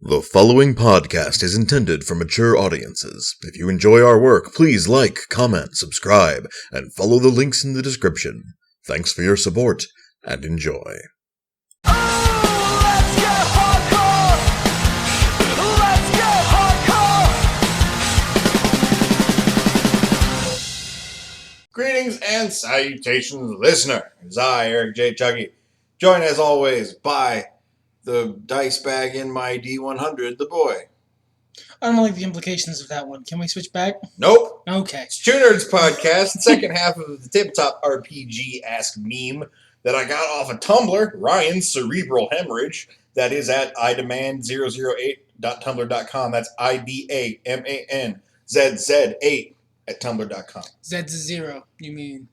The following podcast is intended for mature audiences. If you enjoy our work, please like, comment, subscribe, and follow the links in the description. Thanks for your support, and enjoy. Greetings and salutations, listener. It's I, Eric J. Chucci, joined as always by the dice bag in my D100, the boy. I don't like the implications of that one. Can we switch back? Nope. Okay. It's Two Nerds Podcast, second half of the tabletop RPG-esque meme that I got off of Tumblr, Ryan's Cerebral Hemorrhage. That is at iDemand008.tumblr.com. That's IDAMANZZ8 at tumblr.com. Zed's a zero. You mean?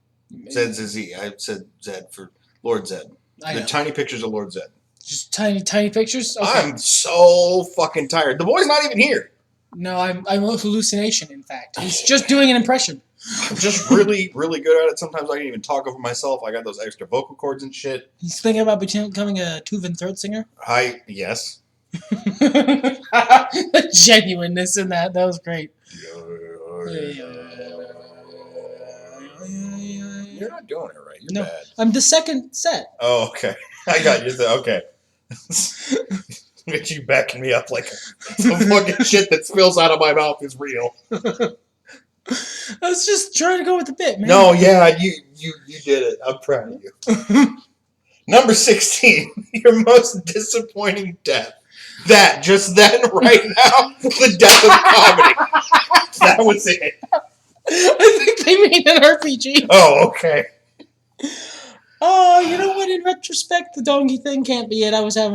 Zed's a Z. I said Zed for Lord Zed. The tiny pictures of Lord Zed. Just tiny pictures? Okay. I'm so fucking tired. The boy's not even here. No, I'm a hallucination, in fact. He's just doing an impression. I'm just really, really good at it. Sometimes I can even talk over myself. I got those extra vocal cords and shit. He's thinking about becoming a Tuvan throat singer? Yes. The genuineness in that. That was great. You're not doing it right. You're bad. I'm the second set. Oh, okay. I got you. Okay. Look at you backing me up like some fucking shit that spills out of my mouth is real. I was just trying to go with the bit, man. No, yeah, you did it. I'm proud of you. Number 16, your most disappointing death. Just then, right now, the death of comedy. That was it. I think they made an RPG. Oh, okay. Oh, you know what? In retrospect, the donkey thing can't be it. That's a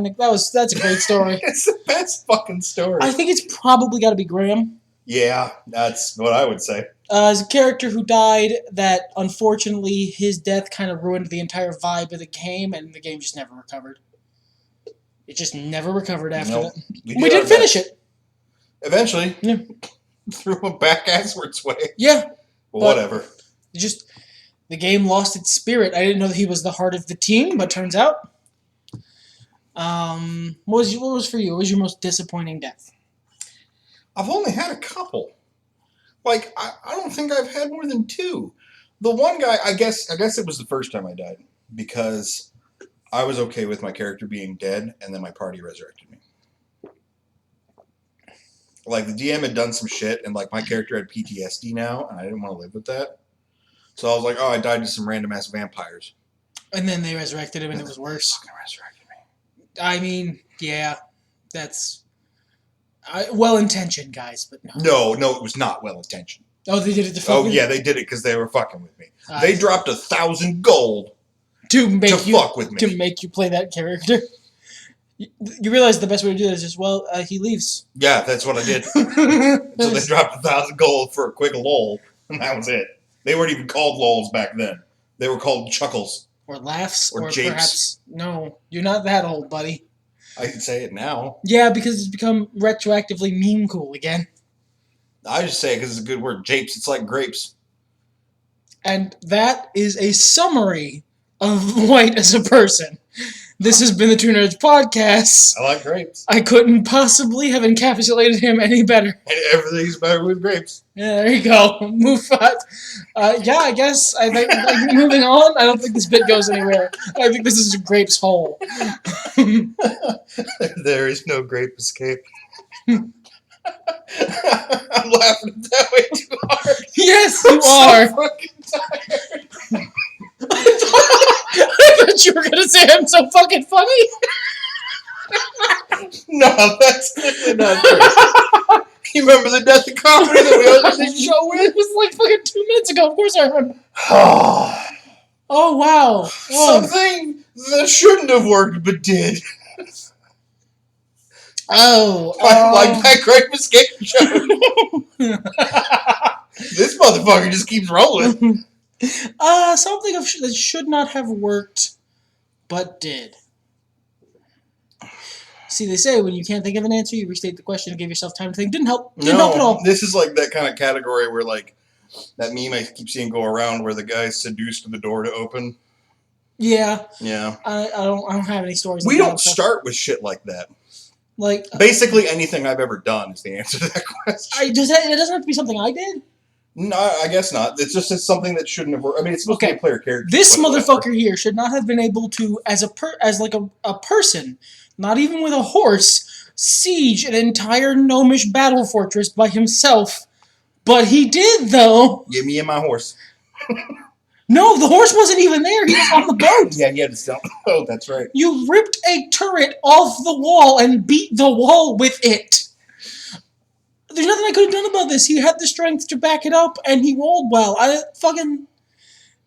great story. It's the best fucking story. I think it's probably got to be Graham. Yeah, that's what I would say. As a character who died, that unfortunately his death kind of ruined the entire vibe of the game, and the game just never recovered. It just never recovered after that. We did finish it. Eventually. Yeah. Through a back-asswards way. Yeah. Whatever. The game lost its spirit. I didn't know that he was the heart of the team, but turns out. What was for you? What was your most disappointing death? I've only had a couple. Like, I don't think I've had more than two. The one guy, I guess it was the first time I died. Because I was okay with my character being dead, and then my party resurrected me. Like, the DM had done some shit, and, like, my character had PTSD now, and I didn't want to live with that. So I was like, oh, I died to some random-ass vampires. And then they resurrected him, and it was worse. Fucking resurrected me. I mean, yeah, that's well-intentioned, guys, but no. No, it was not well-intentioned. Oh, they did it to fuck with me? Yeah, they did it because they were fucking with me. They dropped 1,000 gold to fuck with me. To make you play that character. You realize the best way to do that is just, he leaves. Yeah, that's what I did. So they dropped 1,000 gold for a quick lull, and that was it. They weren't even called lulls back then. They were called chuckles. Or laughs. Or japes. Perhaps... No, you're not that old, buddy. I can say it now. Yeah, because it's become retroactively meme cool again. I just say it because it's a good word. Japes, it's like grapes. And that is a summary of White as a person. This has been the Two Nerds Podcast. I like grapes. I couldn't possibly have encapsulated him any better. And everything's better with grapes. Yeah, there you go. Move on. Yeah, I guess. I think moving on. I don't think this bit goes anywhere. I think this is a grapes hole. There is no grape escape. I'm laughing that way too hard. Yes, you are. So fucking tired. I thought you were going to say I'm so fucking funny. No, that's clearly not true. You remember the death of comedy that we opened this show with? It was like fucking 2 minutes ago. Of course I remember. Oh, wow. Something that shouldn't have worked but did. Like that Great Escape show. This motherfucker just keeps rolling. Something that should not have worked, but did. See, they say when you can't think of an answer, you restate the question and give yourself time to think. Didn't help. Didn't help at all. This is like that kind of category where, like, that meme I keep seeing go around where the guy's seduced the door to open. Yeah. Yeah. I don't have any stories. We don't start with shit like that. Like basically anything I've ever done is the answer to that question. It doesn't have to be something I did. No, I guess not. It's just something that shouldn't have worked. I mean, it's supposed to be a player character. This motherfucker here should not have been able to, as a person, not even with a horse, siege an entire gnomish battle fortress by himself. But he did, though. Give me my horse. No, the horse wasn't even there. He was on the boat. Yeah, he had to sell. Oh, that's right. You ripped a turret off the wall and beat the wall with it. There's nothing I could have done about this. He had the strength to back it up, and he rolled well.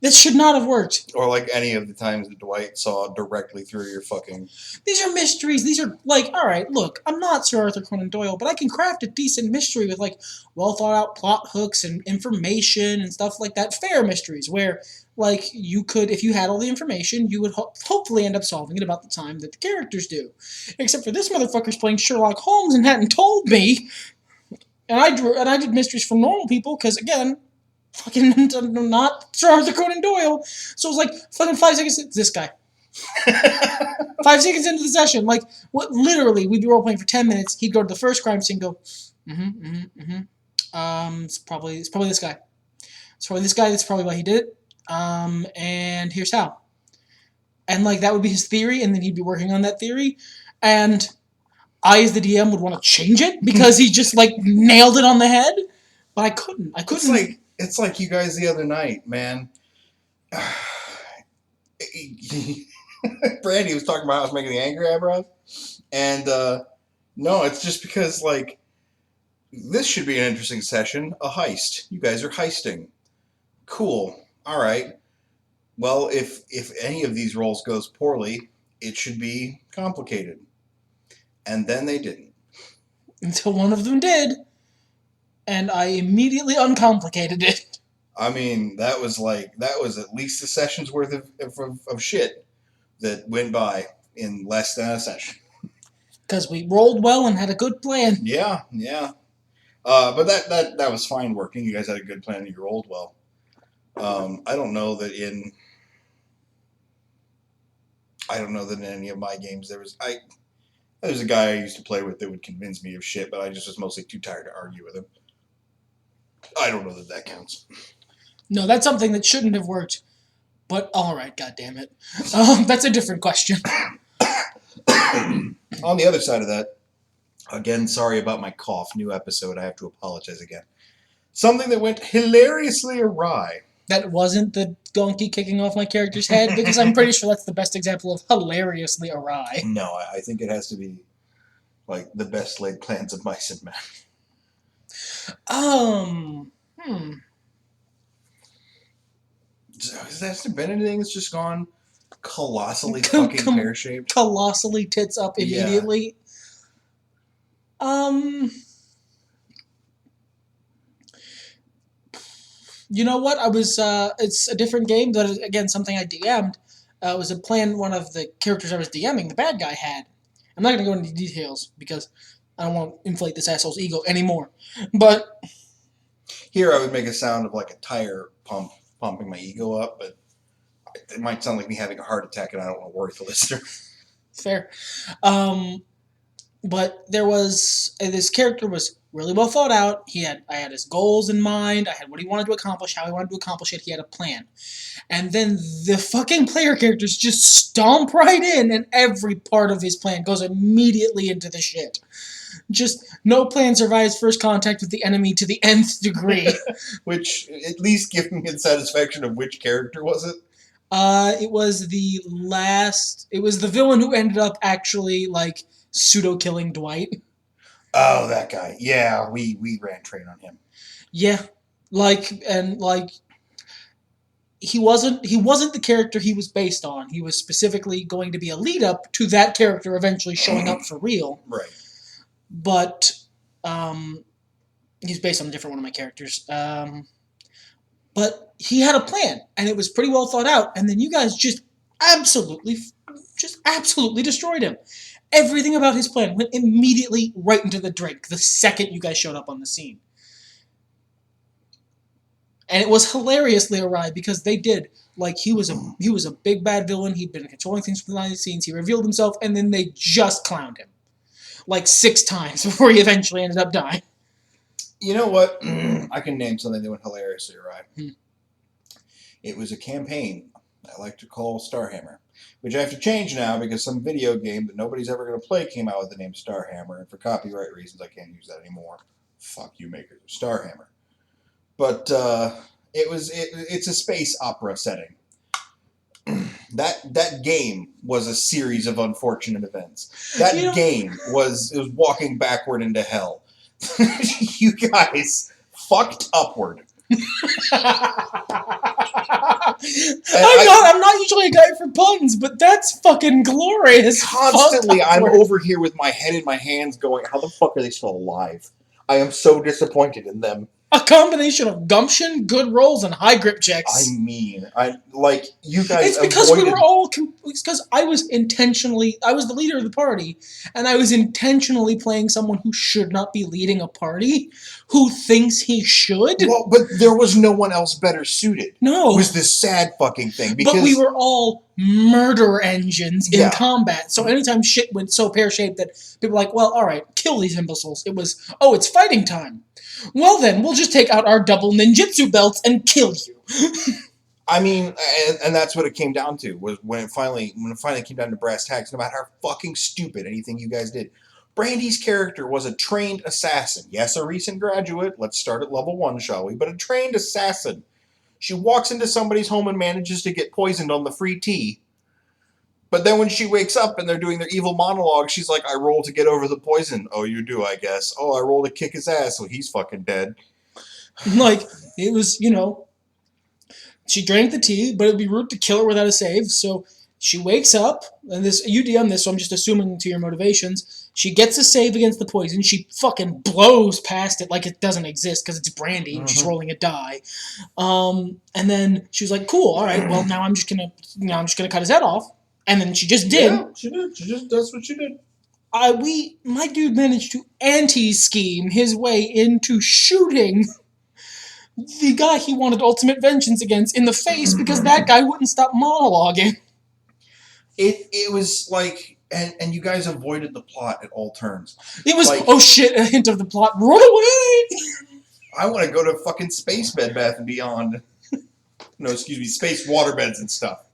This should not have worked. Or like any of the times that Dwight saw directly through your fucking... These are mysteries. These are, alright, look, I'm not Sir Arthur Conan Doyle, but I can craft a decent mystery with, well-thought-out plot hooks and information and stuff like that. Fair mysteries, where, you could, if you had all the information, you would hopefully end up solving it about the time that the characters do. Except for this motherfucker's playing Sherlock Holmes and hadn't told me... And I did mysteries for normal people, because, again, fucking not Sir Arthur Conan Doyle. So it was fucking 5 seconds, this guy. 5 seconds into the session, literally, we'd be role-playing for 10 minutes, he'd go to the first crime scene and go, it's probably this guy. It's probably this guy, that's probably why he did it. And here's how. And, that would be his theory, and then he'd be working on that theory, and... I, as the DM, would want to change it because he just, nailed it on the head. But I couldn't. It's like you guys the other night, man. Brandy was talking about how I was making the angry eyebrows. And, no, it's just because, this should be an interesting session. A heist. You guys are heisting. Cool. All right. Well, if any of these rolls goes poorly, it should be complicated. And then they didn't. Until one of them did. And I immediately uncomplicated it. I mean, that was at least a session's worth of shit that went by in less than a session. Because we rolled well and had a good plan. Yeah. But that was fine working. You guys had a good plan and you rolled well. I don't know that in any of my games there's a guy I used to play with that would convince me of shit, but I just was mostly too tired to argue with him. I don't know that counts. No, that's something that shouldn't have worked. But alright, goddammit. That's a different question. On the other side of that, again, sorry about my cough. New episode, I have to apologize again. Something that went hilariously awry. That wasn't the donkey kicking off my character's head, because I'm pretty sure that's the best example of hilariously awry. No, I think it has to be, the best laid plans of mice and men. Has there been anything that's just gone colossally fucking pear-shaped? Colossally tits up immediately? Yeah. You know what? It's a different game, but again, something I DM'd. It was a plan one of the characters I was DMing, the bad guy, had. I'm not going to go into details, because I don't want to inflate this asshole's ego anymore. But... Here I would make a sound of a tire pumping my ego up, but it might sound like me having a heart attack, and I don't want to worry the listener. Fair. But there was... this character was really well thought out. I had his goals in mind. I had what he wanted to accomplish, how he wanted to accomplish it. He had a plan. And then the fucking player characters just stomp right in, and every part of his plan goes immediately into the shit. Just no plan survives first contact with the enemy to the nth degree. Which, at least give me the satisfaction of which character was it? It was the villain who ended up actually, pseudo-killing Dwight. Oh, that guy. Yeah, we ran train on him. Yeah. He wasn't the character he was based on. He was specifically going to be a lead-up to that character eventually showing up for real. Right. But, he's based on a different one of my characters. But he had a plan, and it was pretty well thought out, and then you guys just absolutely destroyed him. Everything about his plan went immediately right into the drink the second you guys showed up on the scene. And it was hilariously awry because they did. He was a big bad villain. He'd been controlling things from behind the scenes. He revealed himself, and then they just clowned him. like 6 times before he eventually ended up dying. You know what? I can name something that went hilariously awry. It was a campaign I like to call Starhammer, which I have to change now because some video game that nobody's ever going to play came out with the name Starhammer, and for copyright reasons I can't use that anymore. Fuck you, makers of Starhammer. But it's a space opera setting. That game was a series of unfortunate events. That game was walking backward into hell. You guys fucked upward. I'm not usually a guy for puns, but that's fucking glorious. Constantly, I'm over here with my head in my hands going, how the fuck are they still alive? I am so disappointed in them. A combination of gumption, good rolls, and high grip checks. I mean, you guys. It's because we were all. It's because I was the leader of the party, and I was intentionally playing someone who should not be leading a party, who thinks he should. Well, but there was no one else better suited. No. It was this sad fucking thing. Because but we were all murder engines in combat, so anytime shit went so pear-shaped that people were like, well, alright, kill these imbeciles. It was, it's fighting time. Well then, we'll just take out our double ninjutsu belts and kill you. I mean, and that's what it came down to, was when it finally came down to brass tacks, no matter how fucking stupid anything you guys did. Brandy's character was a trained assassin. Yes, a recent graduate. Let's start at level 1, shall we? But a trained assassin. She walks into somebody's home and manages to get poisoned on the free tea. But then when she wakes up and they're doing their evil monologue, she's like, I roll to get over the poison. Oh, you do, I guess. Oh, I roll to kick his ass, so he's fucking dead. Like, it was, she drank the tea, but it'd be rude to kill her without a save, so she wakes up, and you DM this, so I'm just assuming to your motivations. She gets a save against the poison. She fucking blows past it like it doesn't exist because it's Brandy and she's rolling a die. And then she was like, "Cool, all right. Well, now I'm just gonna cut his head off." And then she just did. Yeah, she did. That's what she did. My dude managed to anti-scheme his way into shooting the guy he wanted ultimate vengeance against in the face because that guy wouldn't stop monologuing. It was like, and you guys avoided the plot at all turns. It was, like, oh shit, a hint of the plot. Run away! I want to go to fucking Space Bed Bath & Beyond. No, excuse me, Space Waterbeds and stuff.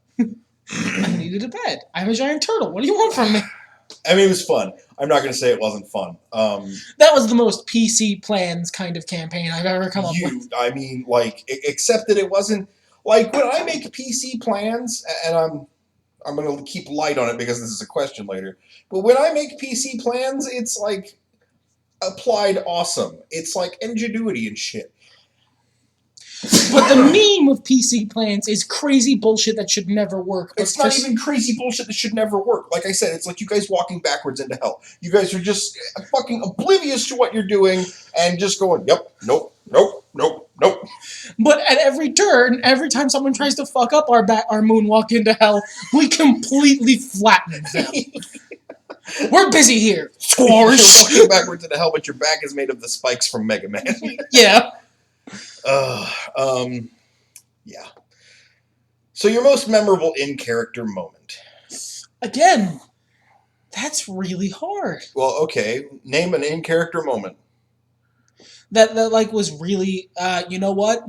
I needed a bed. I'm a giant turtle. What do you want from me? I mean, it was fun. I'm not going to say it wasn't fun. That was the most PC plans kind of campaign I've ever come up with. I mean, like, except that it wasn't, like, when I make PC plans, and I'm going to keep light on it because this is a question later, but when I make PC plans, it's, like, applied awesome. It's, like, ingenuity and shit. But the meme of PC plans is crazy bullshit that should never work. It's not even crazy bullshit that should never work. Like I said, it's like you guys walking backwards into hell. You guys are just fucking oblivious to what you're doing and just going, yep, nope, nope, nope, nope. But at every turn, every time someone tries to fuck up our moonwalk into hell, we completely flatten them. We're busy here. Squash! You're walking backwards into hell, but your back is made of the spikes from Mega Man. Yeah. Yeah. So your most memorable in-character moment? Again, that's really hard. Well, okay. Name an in-character moment. That like was really, you know what?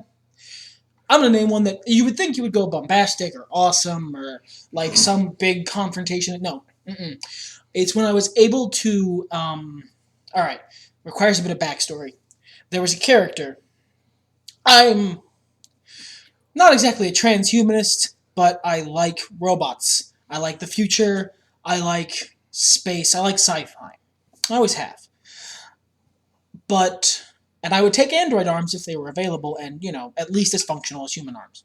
I'm going to name one that you would think you would go bombastic or awesome or like some big confrontation. No. Mm-mm. It's when I was able to, alright, requires a bit of backstory. There was a character. I'm not exactly a transhumanist, but I like robots. I like the future. I like space. I like sci-fi. I always have. And I would take android arms if they were available and, at least as functional as human arms.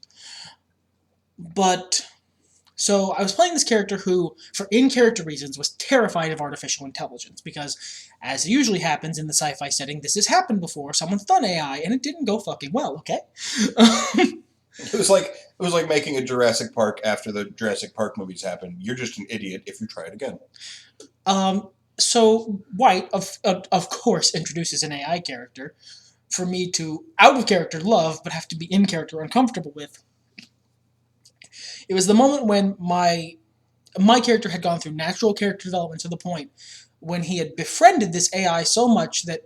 So I was playing this character who, for in-character reasons, was terrified of artificial intelligence because, as usually happens in the sci-fi setting, this has happened before. Someone's done AI, and it didn't go fucking well, okay? It was like making a Jurassic Park after the Jurassic Park movies happened. You're just an idiot if you try it again. So White, of course, introduces an AI character for me to, out of character, love, but have to be in character uncomfortable with. It was the moment when my character had gone through natural character development to the point when he had befriended this AI so much that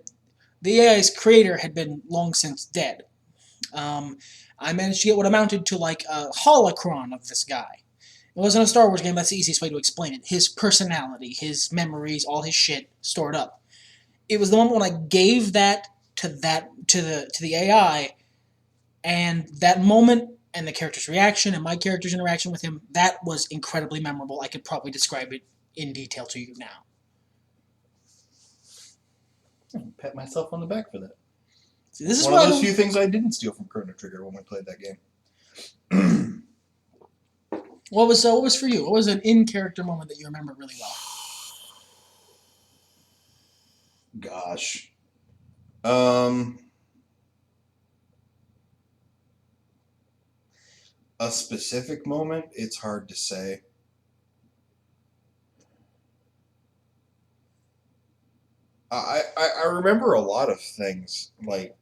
the AI's creator had been long since dead. I managed to get what amounted to like a holocron of this guy. It wasn't a Star Wars game, that's the easiest way to explain it. His personality, his memories, all his shit stored up. It was the moment when I gave that to the AI, and that moment and the character's reaction and my character's interaction with him, that was incredibly memorable. I could probably describe it in detail to you now. Pat myself on the back for that. See, this is one of those few things I didn't steal from Chrono Trigger when we played that game. What was for you? What was an in-character moment that you remember really well? Gosh. A specific moment, it's hard to say. I remember a lot of things, like,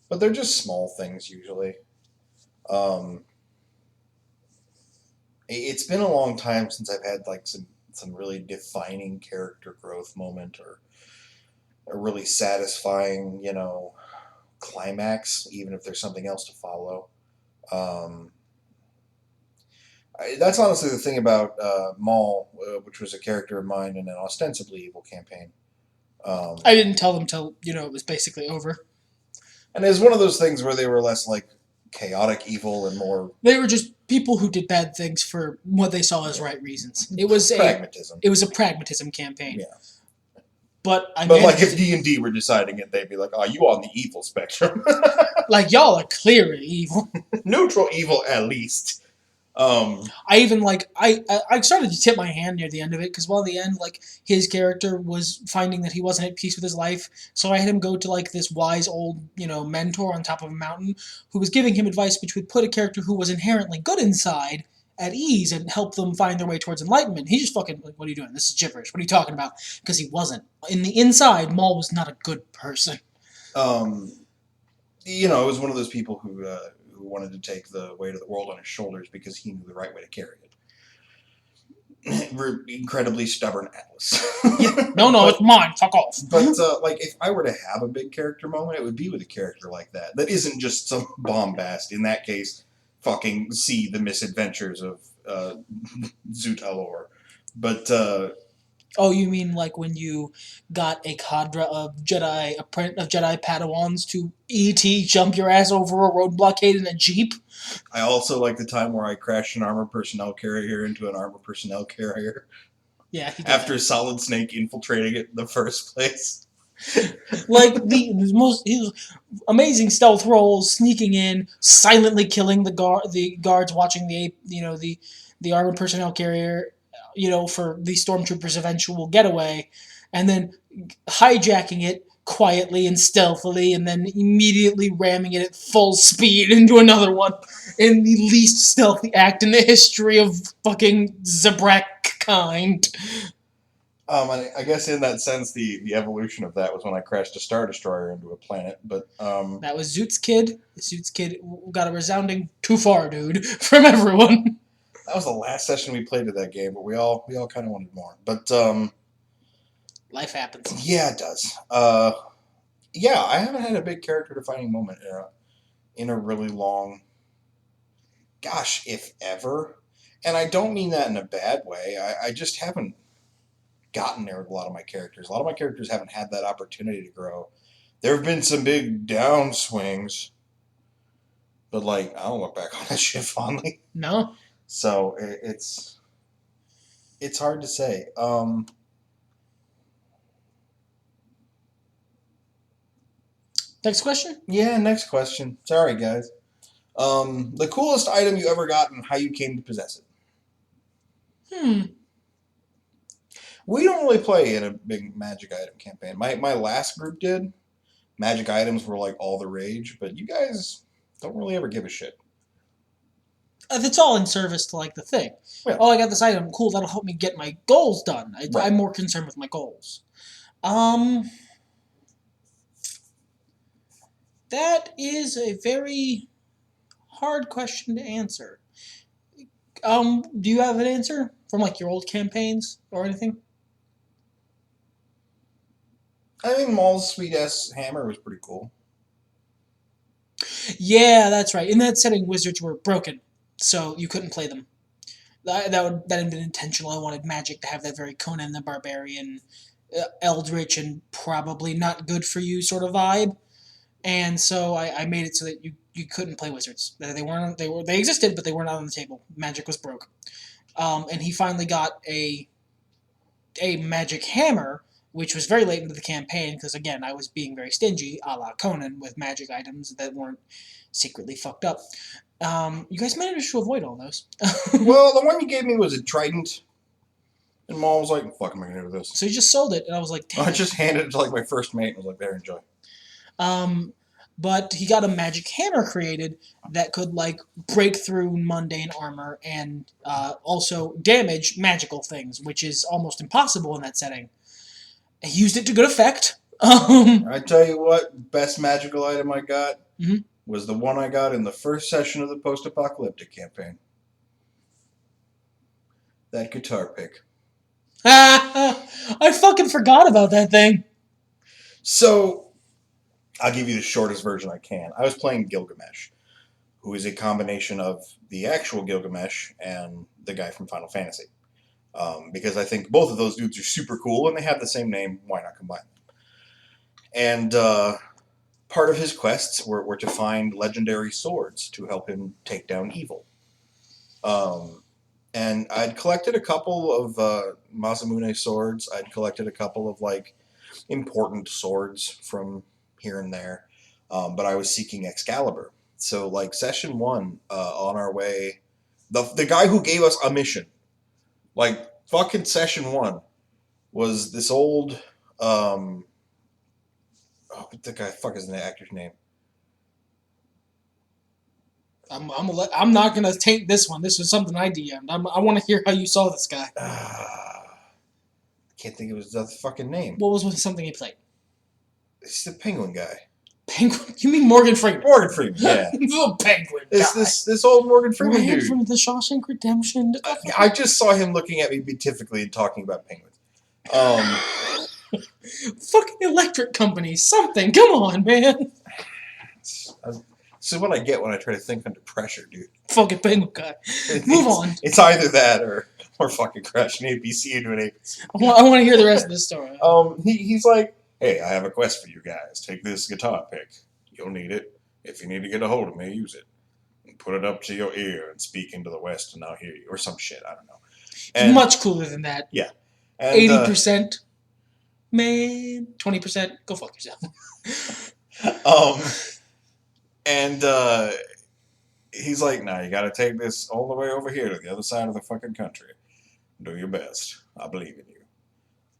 but they're just small things usually. It's been a long time since I've had like some really defining character growth moment or a really satisfying, climax, even if there's something else to follow. That's honestly the thing about Maul, which was a character of mine in an ostensibly evil campaign. I didn't tell them till it was basically over. And it was one of those things where they were less like chaotic evil and more. They were just people who did bad things for what they saw as right reasons. It was pragmatism. It was a pragmatism campaign. Yeah. But like if D&D were deciding it, they'd be like, "Oh, you on the evil spectrum." Like y'all are clearly evil. Neutral evil, at least. I even I started to tip my hand near the end of it because while the end his character was finding that he wasn't at peace with his life, so I had him go to this wise old mentor on top of a mountain who was giving him advice which would put a character who was inherently good inside at ease and help them find their way towards enlightenment. He just fucking what are you doing? This is gibberish. What are you talking about? Because he wasn't. In the inside, Maul was not a good person. It was one of those people who wanted to take the weight of the world on his shoulders because he knew the right way to carry it. Incredibly stubborn Atlas. Yeah. No, it's mine. Fuck off. But if I were to have a big character moment, it would be with a character like that. That isn't just some bombast. In that case, fucking see the misadventures of Zoot Alor. But oh, you mean like when you got a cadre of Jedi Padawans to E.T. jump your ass over a road blockade in a Jeep? I also like the time where I crashed an armored personnel carrier into an armored personnel carrier. Yeah, he did after that. Solid Snake infiltrating it in the first place. The most amazing stealth rolls, sneaking in, silently killing the guards watching the armored personnel carrier, for the stormtroopers' eventual getaway, and then hijacking it quietly and stealthily, and then immediately ramming it at full speed into another one in the least stealthy act in the history of fucking Zabrak kind. I guess in that sense, the evolution of that was when I crashed a Star Destroyer into a planet, but that was Zoot's kid. Zoot's kid got a resounding too far, dude, from everyone. That was the last session we played of that game, but we all kind of wanted more. But life happens. Yeah, it does. Yeah, I haven't had a big character defining moment in a really long. Gosh, if ever, and I don't mean that in a bad way. I just haven't gotten there with a lot of my characters. A lot of my characters haven't had that opportunity to grow. There have been some big downswings, but I don't look back on that shit fondly. No. So it's hard to say. Next question? Yeah, next question. Sorry, guys. The coolest item you ever got and how you came to possess it. We don't really play in a big magic item campaign. My last group did. Magic items were all the rage, but you guys don't really ever give a shit. It's all in service to the thing. Yeah. Oh, I got this item. Cool, that'll help me get my goals done. Right. I'm more concerned with my goals. That is a very hard question to answer. Do you have an answer from your old campaigns or anything? I think Maul's sweet-ass hammer was pretty cool. Yeah, that's right. In that setting, wizards were broken, so you couldn't play them. That had been intentional. I wanted Magic to have that very Conan the Barbarian, eldritch, and probably not good for you sort of vibe. And so I made it so that you couldn't play wizards. They existed, but they were not on the table. Magic was broke. And he finally got a magic hammer, which was very late into the campaign because again I was being very stingy, a la Conan, with magic items that weren't secretly fucked up. You guys managed to avoid all those. Well, the one you gave me was a trident. And Maul was like, fuck am I going to do with this? So he just sold it, and I was like, damn. I just handed it to like my first mate and was like, there, enjoy. But he got a magic hammer created that could like break through mundane armor and also damage magical things, which is almost impossible in that setting. He used it to good effect. I tell you what, best magical item I got Mm-hmm. was the one I got in the first session of the post-apocalyptic campaign. That guitar pick. I fucking forgot about that thing. So, I'll give you the shortest version I can. I was playing Gilgamesh, who is a combination of the actual Gilgamesh and the guy from Final Fantasy. Because I think both of those dudes are super cool, and they have the same name. Why not combine them? And part of his quests were to find legendary swords to help him take down evil. And I'd collected a couple of Masamune swords. I'd collected a couple of like important swords from here and there. But I was seeking Excalibur. So like session 1, on our way, the guy who gave us a mission, like fucking session 1, was this old what the guy fuck is the actor's name? I'm not gonna taint this one. This was something I DM'd. I want to hear how you saw this guy. Can't think of his other fucking name. What was something he played? It's the penguin guy. Penguin? You mean Morgan Freeman? Morgan Freeman, yeah. The penguin guy. This old Morgan Freeman dude. From The Shawshank Redemption. I just saw him looking at me beatifically and talking about penguins. Fucking electric company, something. Come on, man. This is what I get when I try to think under pressure, dude. Fucking penguin guy. Move on. It's either that or fucking crash an ABC into an ABC. I want to hear the rest of this story. He's like, hey, I have a quest for you guys. Take this guitar pick. You'll need it. If you need to get a hold of me, use it. And put it up to your ear and speak into the west and I'll hear you. Or some shit, I don't know. And, much cooler than that. Yeah. 80%. Man. 20%. Go fuck yourself. He's like, nah, you gotta take this all the way over here to the other side of the fucking country. Do your best. I believe in you.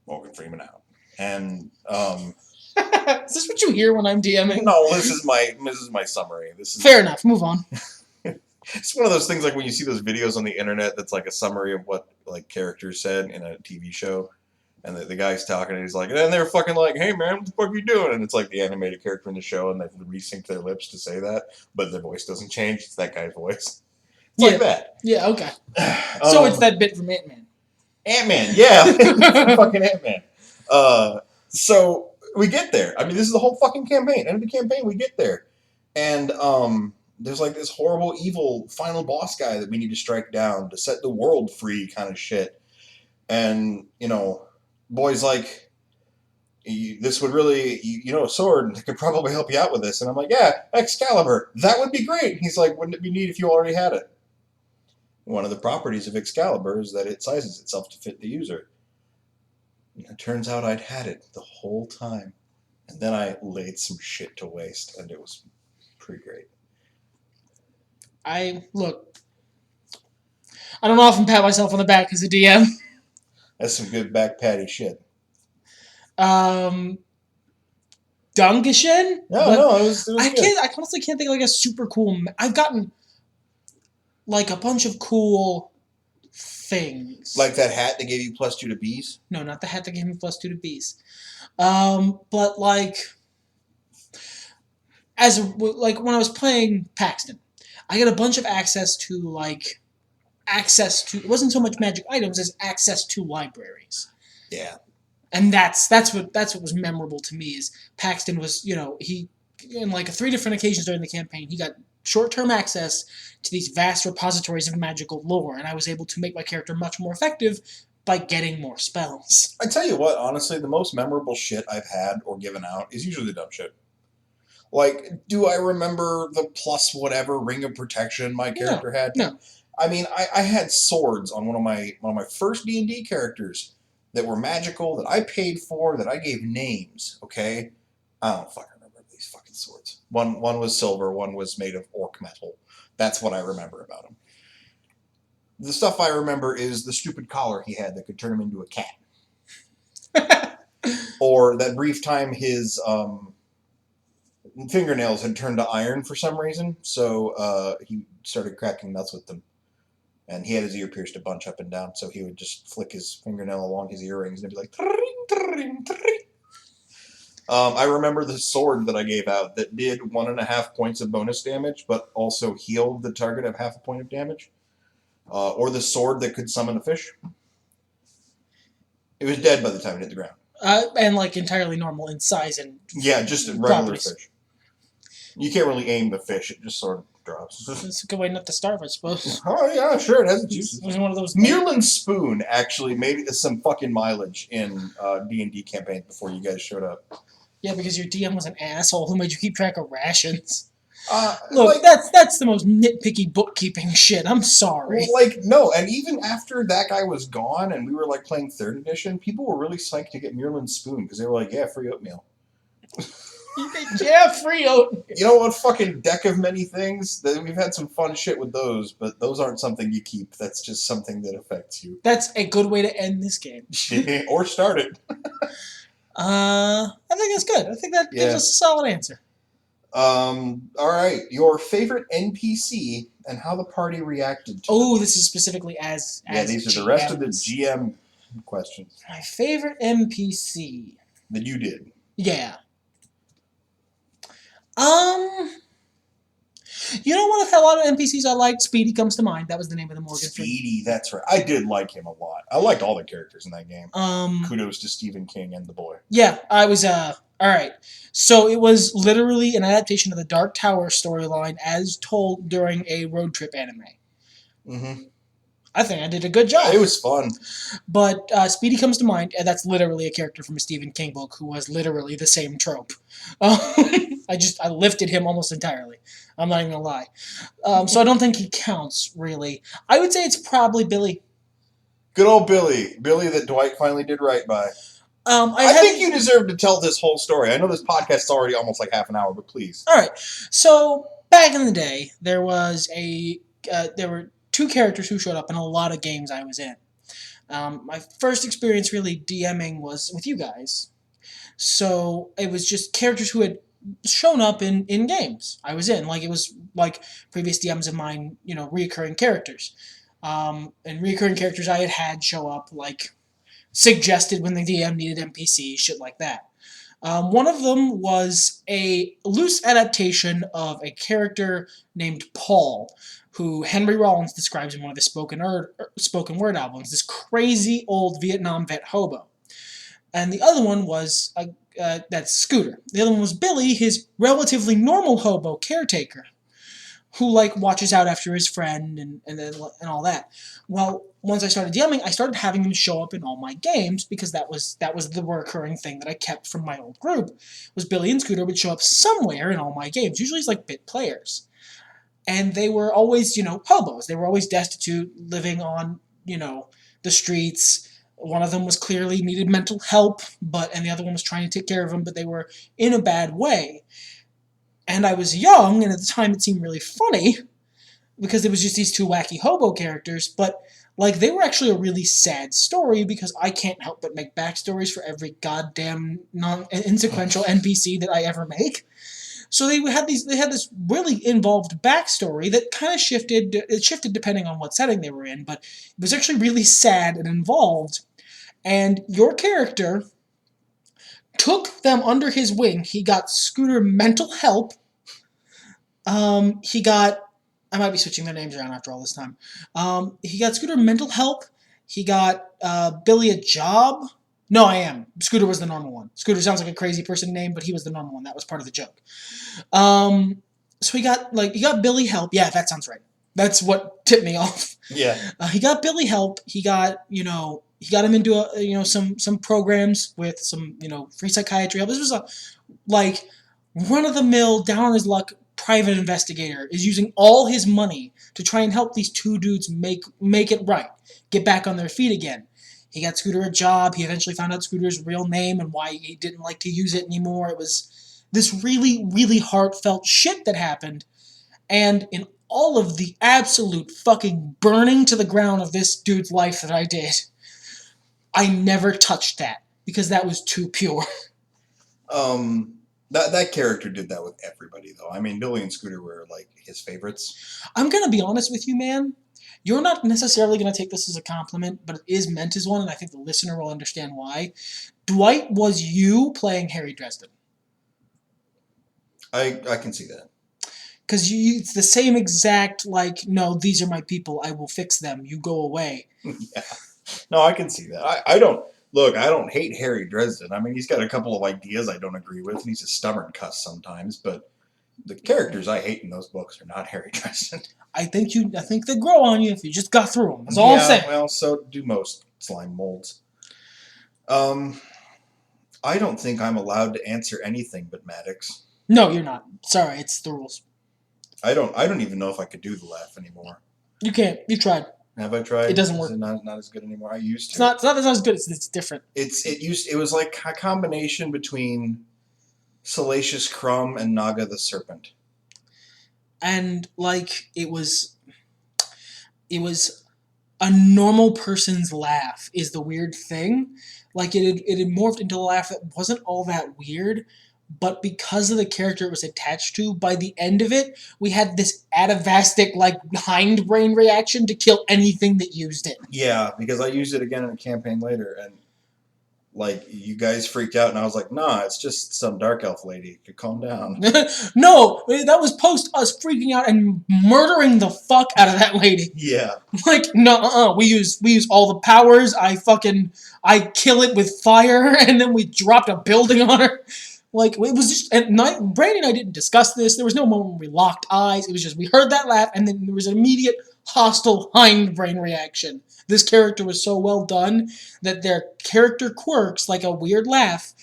Morgan Freeman out. And is this what you hear when I'm DMing? No, this is my summary. This is fair enough. Move on. It's one of those things like when you see those videos on the internet that's like a summary of what like characters said in a TV show, and the guy's talking and he's like, and they're fucking like, hey man, what the fuck are you doing? And it's like the animated character in the show, and they resync their lips to say that, but their voice doesn't change. It's that guy's voice. It's like that. Yeah. Okay. So it's that bit from Ant-Man. Ant-Man, yeah, fucking Ant-Man. So we get there. I mean, this is the whole fucking campaign. End of the campaign, we get there, and there's like this horrible, evil final boss guy that we need to strike down to set the world free, kind of shit. And you know, boy's like, this would really, you know, a sword that could probably help you out with this. And I'm like, yeah, Excalibur, that would be great. He's like, wouldn't it be neat if you already had it? One of the properties of Excalibur is that it sizes itself to fit the user. And it turns out I'd had it the whole time. And then I laid some shit to waste, and it was pretty great. I don't often pat myself on the back as a DM. That's some good back patty shit. Dankeschön? No, it was I good. I honestly can't think of like a super cool... I've gotten like a bunch of cool things. Like that hat that gave you +2 to bees? No, not the hat that gave me +2 to bees. But like... like when I was playing Paxton, I got a bunch of access to it wasn't so much magic items as access to libraries. Yeah. And that's what was memorable to me is Paxton was, he in like 3 different occasions during the campaign, he got short-term access to these vast repositories of magical lore, and I was able to make my character much more effective by getting more spells. I tell you what, honestly, the most memorable shit I've had or given out is usually the dumb shit. Like, do I remember the plus whatever ring of protection my character had? No. I mean, I had swords on one of my first D&D characters that were magical, that I paid for, that I gave names, okay? I don't fucking remember these fucking swords. One was silver, one was made of orc metal. That's what I remember about him. The stuff I remember is the stupid collar he had that could turn him into a cat. Or that brief time his fingernails had turned to iron for some reason, so he started cracking nuts with them. And he had his ear pierced a bunch up and down, so he would just flick his fingernail along his earrings and it'd be like, tring, tring, tring. I remember the sword that I gave out that did 1.5 points of bonus damage, but also healed the target of 0.5 point of damage. Or the sword that could summon a fish. It was dead by the time it hit the ground. And like entirely normal in size and just a regular fish. You can't really aim the fish; it just sort of drops. It's a good way not to starve, I suppose. Oh yeah, sure, it has its juices. It was one of those. Mirland Spoon actually made some fucking mileage in D&D campaigns before you guys showed up. Yeah, because your DM was an asshole who made you keep track of rations. like, Look, that's the most nitpicky bookkeeping shit. I'm sorry. Like, no, and even after that guy was gone and we were like playing 3rd edition, people were really psyched to get Mirland Spoon because they were like, yeah, free oatmeal. Yeah, free oatmeal. You know what? Fucking deck of many things. We've had some fun shit with those, but those aren't something you keep. That's just something that affects you. That's a good way to end this game. Or start it. I think that's good. I think that gives us a solid answer. All right. Your favorite NPC and how the party reacted to them. This is specifically as these are the rest of the GM questions. My favorite NPC. That you did. Yeah. You know what? A lot of NPCs I liked. Speedy comes to mind. That was the name of the Morgan. Speedy, that's right. I did like him a lot. I liked all the characters in that game. Kudos to Stephen King and The Boy. Yeah, I was, all right. So it was literally an adaptation of the Dark Tower storyline as told during a road trip anime. Mm-hmm. I think I did a good job. It was fun. But Speedy comes to mind, and that's literally a character from a Stephen King book who was literally the same trope. I lifted him almost entirely. I'm not even going to lie. So I don't think he counts, really. I would say it's probably Billy. Good old Billy. Billy that Dwight finally did right by. I think you deserve to tell this whole story. I know this podcast is already almost like half an hour, but please. All right. So back in the day, there was there were 2 characters who showed up in a lot of games I was in. My first experience really DMing was with you guys. So it was just characters who had shown up in games I was in. Like it was like previous DMs of mine, reoccurring characters. And reoccurring characters I had show up like suggested when the DM needed NPCs, shit like that. One of them was a loose adaptation of a character named Paul, who Henry Rollins describes in one of his spoken word albums, this crazy old Vietnam vet hobo. And the other one was that's Scooter. The other one was Billy, his relatively normal hobo caretaker, who watches out after his friend and all that. Well, once I started DMing, I started having them show up in all my games because that was the recurring thing that I kept from my old group. Was Billy and Scooter would show up somewhere in all my games, usually as bit players. And they were always, hobos. They were always destitute, living on, the streets. One of them was clearly needed mental help, and the other one was trying to take care of him, but they were in a bad way. And I was young, and at the time it seemed really funny, because it was just these 2 wacky hobo characters, but, they were actually a really sad story, because I can't help but make backstories for every goddamn insequential NPC that I ever make. So they had this really involved backstory that kind of shifted. It shifted depending on what setting they were in, but it was actually really sad and involved. And your character took them under his wing. He got Scooter mental help. He got... I might be switching their names around after all this time. He got Scooter mental help. He got Billy a job. No, I am. Scooter was the normal one. Scooter sounds like a crazy person name, but he was the normal one. That was part of the joke. So he got Billy help. Yeah, that sounds right. That's what tipped me off. Yeah. He got Billy help. He got him into some programs with some free psychiatry help. This was a like run of the mill, down on his luck private investigator is using all his money to try and help these two dudes make it right, get back on their feet again. He got Scooter a job. He eventually found out Scooter's real name and why he didn't like to use it anymore. It was this really, really heartfelt shit that happened. And in all of the absolute fucking burning to the ground of this dude's life that I did, I never touched that because that was too pure. That character did that with everybody, though. I mean, Billy and Scooter were, like, his favorites. I'm going to be honest with you, man. You're not necessarily going to take this as a compliment, but it is meant as one, and I think the listener will understand why. Dwight was you playing Harry Dresden. I can see that. Because it's the same exact, no, these are my people. I will fix them. You go away. Yeah. No, I can see that. I don't hate Harry Dresden. I mean, he's got a couple of ideas I don't agree with, and he's a stubborn cuss sometimes, but the characters I hate in those books are not Harry Dresden. I think they grow on you if you just got through them. That's all I'm saying. Well, so do most slime molds. I don't think I'm allowed to answer anything but Maddox. No, you're not. Sorry, it's the rules. I don't even know if I could do the laugh anymore. You can't. You tried. Have I tried? It doesn't work. Is it not as good anymore? I used to. It's not as good. It's different. It was like a combination between Salacious Crumb and Naga the Serpent. And it was a normal person's laugh is the weird thing. It had morphed into a laugh that wasn't all that weird, but because of the character it was attached to, by the end of it, we had this atavastic, hindbrain reaction to kill anything that used it. Yeah, because I used it again in a campaign later, and you guys freaked out, and I was like, nah, it's just some dark elf lady. You calm down. No, that was post us freaking out and murdering the fuck out of that lady. Yeah. No, we use all the powers. I kill it with fire, and then we dropped a building on her. It was just at night. Brady and I didn't discuss this. There was no moment where we locked eyes. It was just we heard that laugh, and then there was an immediate hostile hindbrain reaction. This character was so well done that their character quirks, like a weird laugh,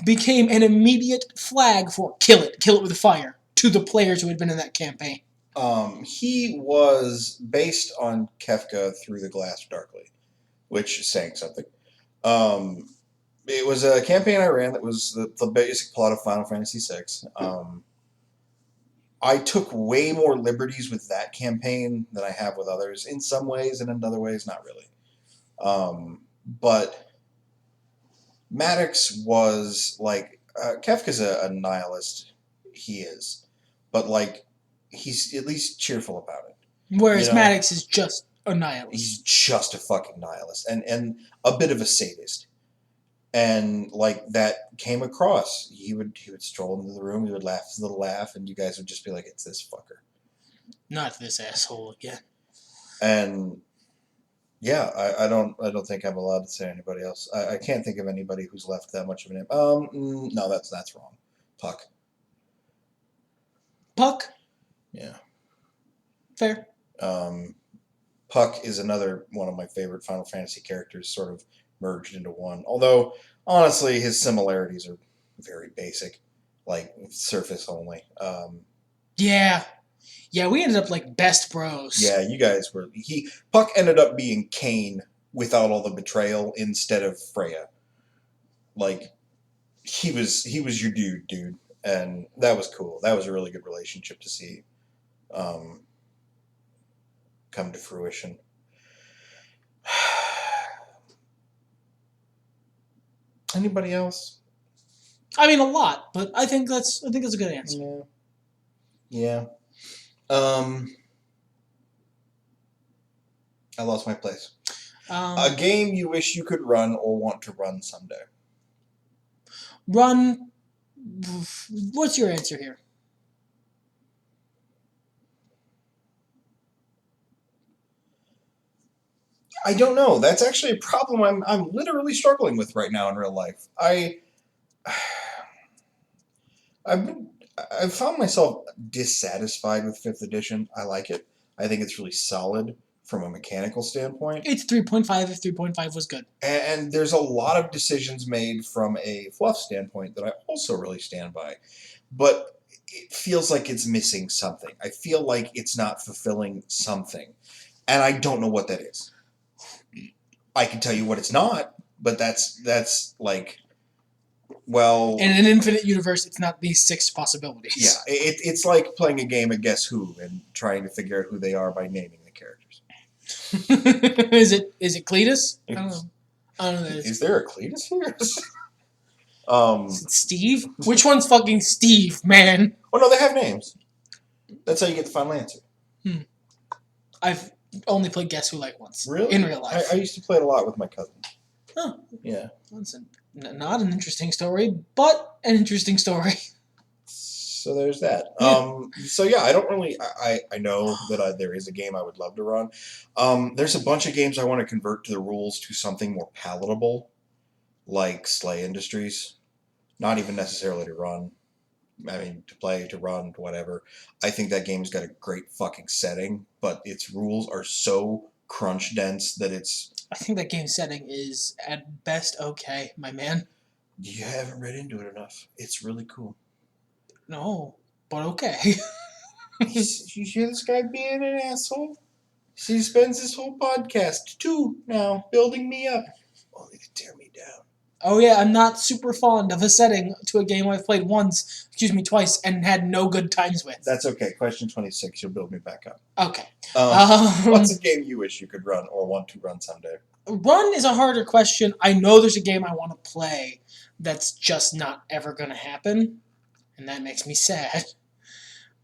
became an immediate flag for kill it with fire to the players who had been in that campaign. He was based on Kefka Through the Glass Darkly, which is saying something. It was a campaign I ran that was the basic plot of Final Fantasy VI. I took way more liberties with that campaign than I have with others, in some ways, and in other ways, not really. But Maddox was Kefka's a nihilist. He is. But he's at least cheerful about it. Whereas Maddox is just a nihilist. He's just a fucking nihilist. And a bit of a sadist. And that came across. He would stroll into the room, he would laugh his little laugh, and you guys would just be like, it's this fucker. Not this asshole again. And yeah, I don't think I'm allowed to say anybody else. I can't think of anybody who's left that much of an impact. No, that's wrong. Puck? Yeah. Fair. Puck is another one of my favorite Final Fantasy characters, sort of merged into one. Although, honestly, his similarities are very basic, surface only. Yeah, we ended up best bros. Yeah, you guys were. Puck ended up being Kain without all the betrayal instead of Freya. He was your dude, and that was cool. That was a really good relationship to see come to fruition. Anybody else? I mean, a lot, but I think that's a good answer. Yeah. I lost my place. A game you wish you could run or want to run someday. Run. What's your answer here? I don't know. That's actually a problem I'm literally struggling with right now in real life. I've found myself dissatisfied with 5th edition. I like it. I think it's really solid from a mechanical standpoint. It's 3.5 if 3.5 was good. And there's a lot of decisions made from a fluff standpoint that I also really stand by. But it feels like it's missing something. I feel like it's not fulfilling something. And I don't know what that is. I can tell you what it's not, but that's like, well... In an infinite universe, it's not these 6 possibilities. Yeah, it's like playing a game of Guess Who and trying to figure out who they are by naming the characters. Is it Cletus? I don't know. Is there a Cletus here? Is it Steve? Which one's fucking Steve, man? Oh, no, they have names. That's how you get the final answer. I've only played Guess Who like once. Really? In real life. I used to play it a lot with my cousin. Huh. Yeah. That's not an interesting story, but an interesting story. So there's that. Yeah. So yeah, I don't really... I know that there is a game I would love to run. There's a bunch of games I want to convert to the rules to something more palatable, like Slay Industries. Not even necessarily to run. I mean, to play, to run, whatever. I think that game's got a great fucking setting, but its rules are so crunch dense that it's... I think that game setting is at best okay, my man. You haven't read into it enough. It's really cool. No, but okay. You hear this guy being an asshole? He spends his whole podcast, too, now, building me up, only to tear me down. Oh yeah, I'm not super fond of a setting to a game I've played twice, and had no good times with. That's okay. Question 26, you'll build me back up. Okay. What's a game you wish you could run or want to run someday? Run is a harder question. I know there's a game I want to play that's just not ever going to happen, and that makes me sad.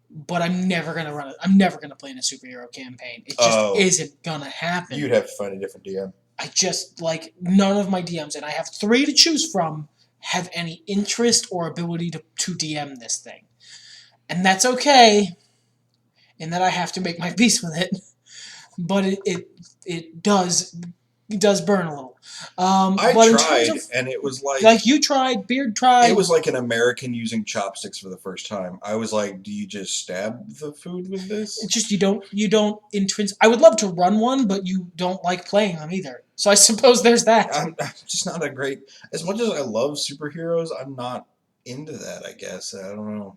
But I'm never going to run it. I'm never going to play in a superhero campaign. It just isn't going to happen. You'd have to find a different DM. I just, none of my DMs, and I have 3 to choose from, have any interest or ability to DM this thing. And that's okay, in that I have to make my peace with it. But it does burn a little. I tried, and it was like... Like you tried, Beard tried. It was like an American using chopsticks for the first time. I was like, do you just stab the food with this? It's just you don't I would love to run one, but you don't like playing them either. So I suppose there's that. I'm just not a great... As much as I love superheroes, I'm not into that, I guess. I don't know.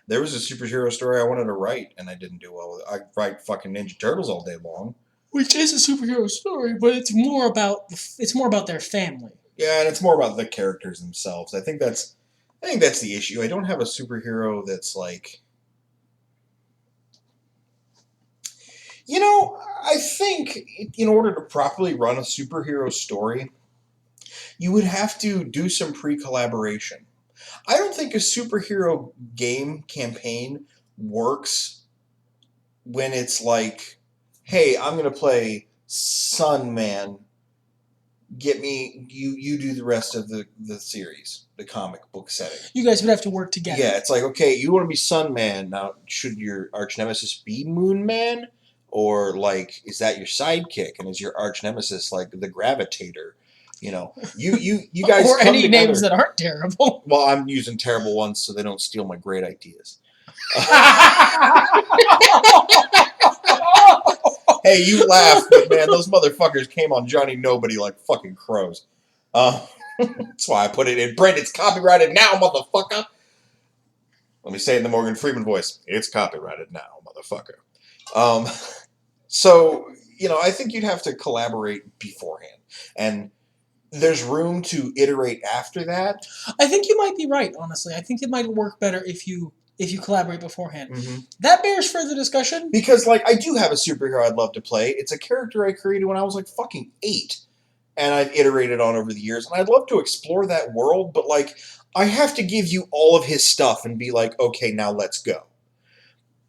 There was a superhero story I wanted to write, and I didn't do well with it. I write fucking Ninja Turtles all day long. Which is a superhero story, but it's more about their family. Yeah, and it's more about the characters themselves. I think that's the issue. I don't have a superhero that's like... You know, I think in order to properly run a superhero story, you would have to do some pre-collaboration. I don't think a superhero game campaign works when it's like... Hey, I'm going to play Sun Man. Get me... You do the rest of the series, the comic book setting. You guys would have to work together. Yeah, it's like, okay, you want to be Sun Man. Now, should your arch nemesis be Moon Man? Or, like, is that your sidekick? And is your arch nemesis, like, the Gravitator? You know, you guys or come any together. Names that aren't terrible. Well, I'm using terrible ones so they don't steal my great ideas. Hey, you laugh, but man, those motherfuckers came on Johnny Nobody like fucking crows. That's why I put it in print. It's copyrighted now, motherfucker. Let me say it in the Morgan Freeman voice. It's copyrighted now, motherfucker. So, you know, I think you'd have to collaborate beforehand. And there's room to iterate after that. I think you might be right, honestly. I think it might work better if you collaborate beforehand. Mm-hmm. That bears further discussion. Because, like, I do have a superhero I'd love to play. It's a character I created when I was, like, fucking 8. And I've iterated on over the years. And I'd love to explore that world, but, like, I have to give you all of his stuff and be like, okay, now let's go.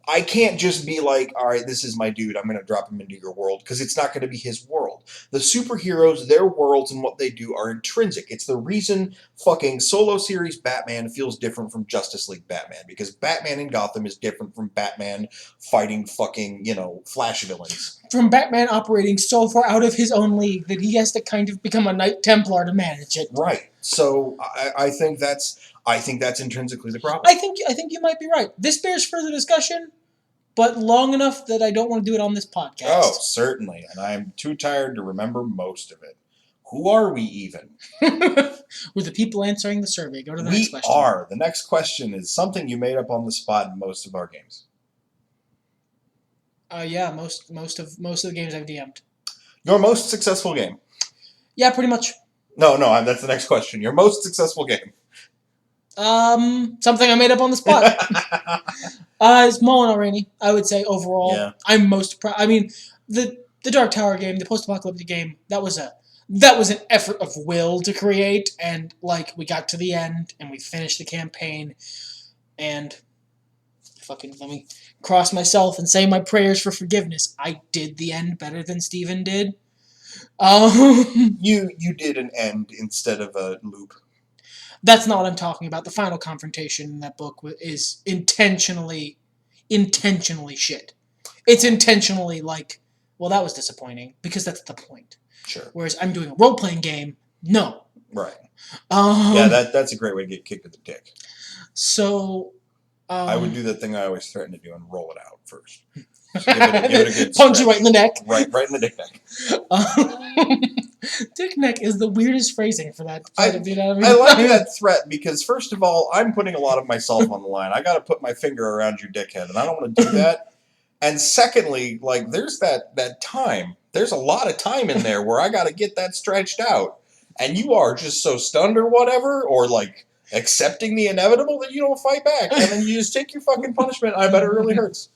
I can't just be like, all right, this is my dude. I'm going to drop him into your world, because it's not going to be his world. The superheroes, their worlds and what they do are intrinsic. It's the reason fucking solo series Batman feels different from Justice League Batman, because Batman in Gotham is different from Batman fighting fucking, you know, Flash villains. from Batman operating so far out of his own league that he has to kind of become a Knight Templar to manage it. Right. So I think that's intrinsically the problem. I think you might be right. This bears further discussion, but long enough that I don't want to do it on this podcast. Oh, certainly. And I'm too tired to remember most of it. Who are we even? We're the people answering the survey. Go to the next question. We are. The next question is something you made up on the spot in most of our games. Yeah, most of the games I've DM'd. Your most successful game? Yeah, pretty much. No, that's the next question. Your most successful game? Something I made up on the spot. It's Mullen Rainey, I would say, overall. Yeah. I'm most proud. I mean, the Dark Tower game, the post-apocalyptic game, that was an effort of will to create, and, like, we got to the end, and we finished the campaign, and fucking let me cross myself and say my prayers for forgiveness. I did the end better than Steven did. You did an end instead of a loop. That's not what I'm talking about. The final confrontation in that book is intentionally shit. It's intentionally like, well, that was disappointing, because that's the point. Sure. Whereas I'm doing a role-playing game, no. Right. Yeah, that's a great way to get kicked in the dick. So... I would do the thing I always threaten to do and roll it out first. So give it a good punch you right in the neck. Right in the dick neck. Dick neck is the weirdest phrasing for that. I like that threat because, first of all, I'm putting a lot of myself on the line. I got to put my finger around your dickhead, and I don't want to do that. And secondly, like, there's that time. There's a lot of time in there where I got to get that stretched out. And you are just so stunned or whatever, or, like, accepting the inevitable that you don't fight back. And then you just take your fucking punishment. I bet it really hurts.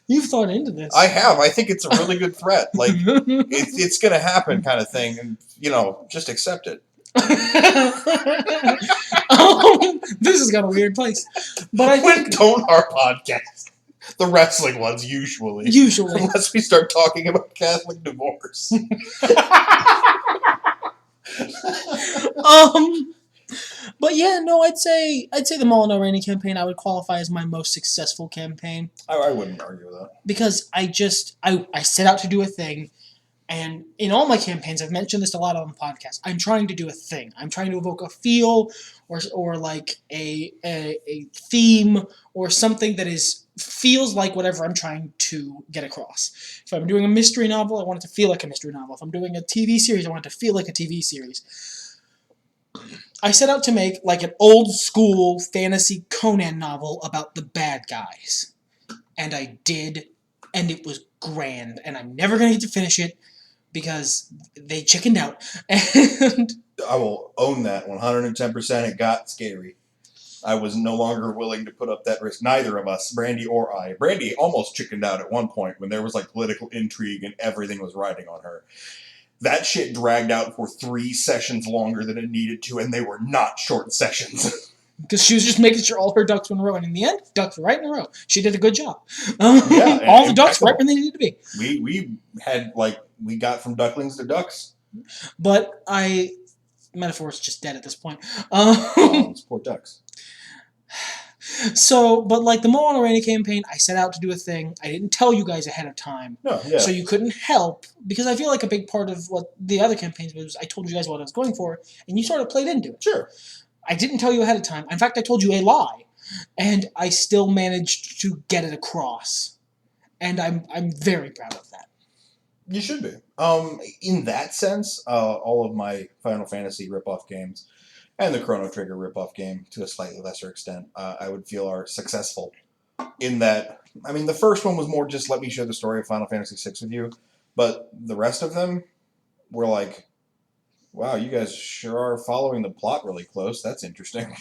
You've thought into this. I have. I think it's a really good threat. Like, it's going to happen kind of thing. And, just accept it. This has got a weird place. But I think... Don't our podcast. The wrestling ones, usually. Unless we start talking about Catholic divorce. But yeah, no, I'd say the Mullen Rainey campaign I would qualify as my most successful campaign. I wouldn't argue with that. Because I set out to do a thing, and in all my campaigns, I've mentioned this a lot on the podcast, I'm trying to do a thing. I'm trying to evoke a feel or like a theme or something that feels like whatever I'm trying to get across. If I'm doing a mystery novel, I want it to feel like a mystery novel. If I'm doing a TV series, I want it to feel like a TV series. I set out to make like an old school fantasy Conan novel about the bad guys. And I did, and it was grand. And I'm never going to get to finish it because they chickened out. And I will own that 110%. It got scary. I was no longer willing to put up that risk. Neither of us, Brandy or I. Brandy almost chickened out at one point when there was like political intrigue and everything was riding on her. That shit dragged out for 3 sessions longer than it needed to, and they were not short sessions. Because she was just making sure all her ducks were in a row, and in the end, ducks were right in a row. She did a good job. Yeah, all the ducks right where they needed to be. We got from ducklings to ducks. But metaphor is just dead at this point. It's poor ducks. So, but like the Mullen Rainey campaign, I set out to do a thing. I didn't tell you guys ahead of time. No, yeah. So you couldn't help, because I feel like a big part of what the other campaigns was, I told you guys what I was going for, and you sort of played into it. Sure. I didn't tell you ahead of time. In fact, I told you a lie, and I still managed to get it across. And I'm very proud of that. You should be. In that sense, all of my Final Fantasy ripoff games and the Chrono Trigger ripoff game, to a slightly lesser extent, I would feel are successful. In that, I mean, the first one was more just let me share the story of Final Fantasy VI with you, but the rest of them were like, wow, you guys sure are following the plot really close. That's interesting.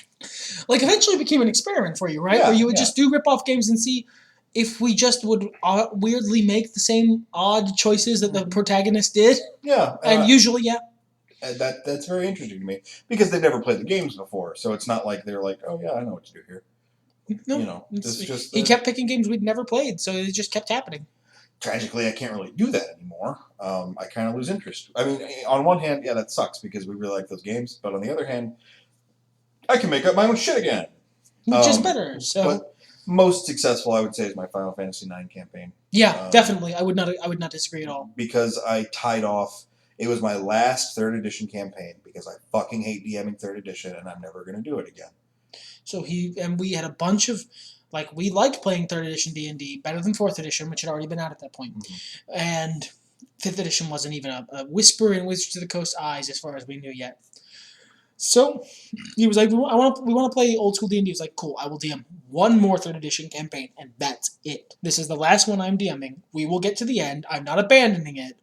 Like, eventually it became an experiment for you, right? Yeah, where you would just do ripoff games and see if we just would weirdly make the same odd choices that the protagonist did. Yeah. And usually, yeah. That's very interesting to me, because they've never played the games before, so it's not like they're like, oh yeah, I know what to do here. No, it's just he kept picking games we'd never played, so it just kept happening. Tragically, I can't really do that anymore. I kind of lose interest. I mean, on one hand, yeah, that sucks because we really like those games, but on the other hand, I can make up my own shit again. Which is better. So, Most successful, I would say, is my Final Fantasy IX campaign. Yeah, definitely. I would not disagree at all. Because I tied off. It was my last 3rd edition campaign because I fucking hate DMing 3rd edition and I'm never going to do it again. So we had a bunch of, like, we liked playing 3rd edition D&D better than 4th edition, which had already been out at that point. Mm-hmm. And 5th edition wasn't even a whisper in Wizards of the Coast eyes as far as we knew yet. So he was like, we want to play old school D&D. He was like, cool, I will DM one more 3rd edition campaign, and that's it. This is the last one I'm DMing. We will get to the end. I'm not abandoning it,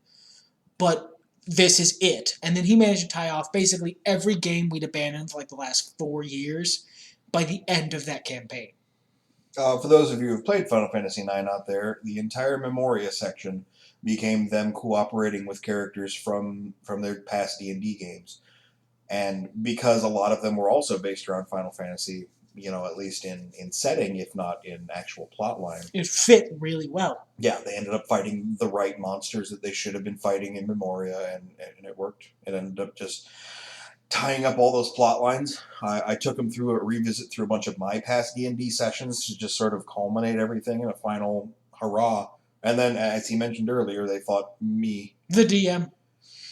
but this is it. And then he managed to tie off basically every game we'd abandoned for like the last 4 years by the end of that campaign. For those of you who've played Final Fantasy IX out there, the entire Memoria section became them cooperating with characters from their past D&D games. And because a lot of them were also based around Final Fantasy, at least in setting, if not in actual plot line. It fit really well. Yeah, they ended up fighting the right monsters that they should have been fighting in Memoria, and it worked. It ended up just tying up all those plot lines. I took them through a revisit through a bunch of my past D&D sessions to just sort of culminate everything in a final hurrah. And then, as he mentioned earlier, they fought me. The DM.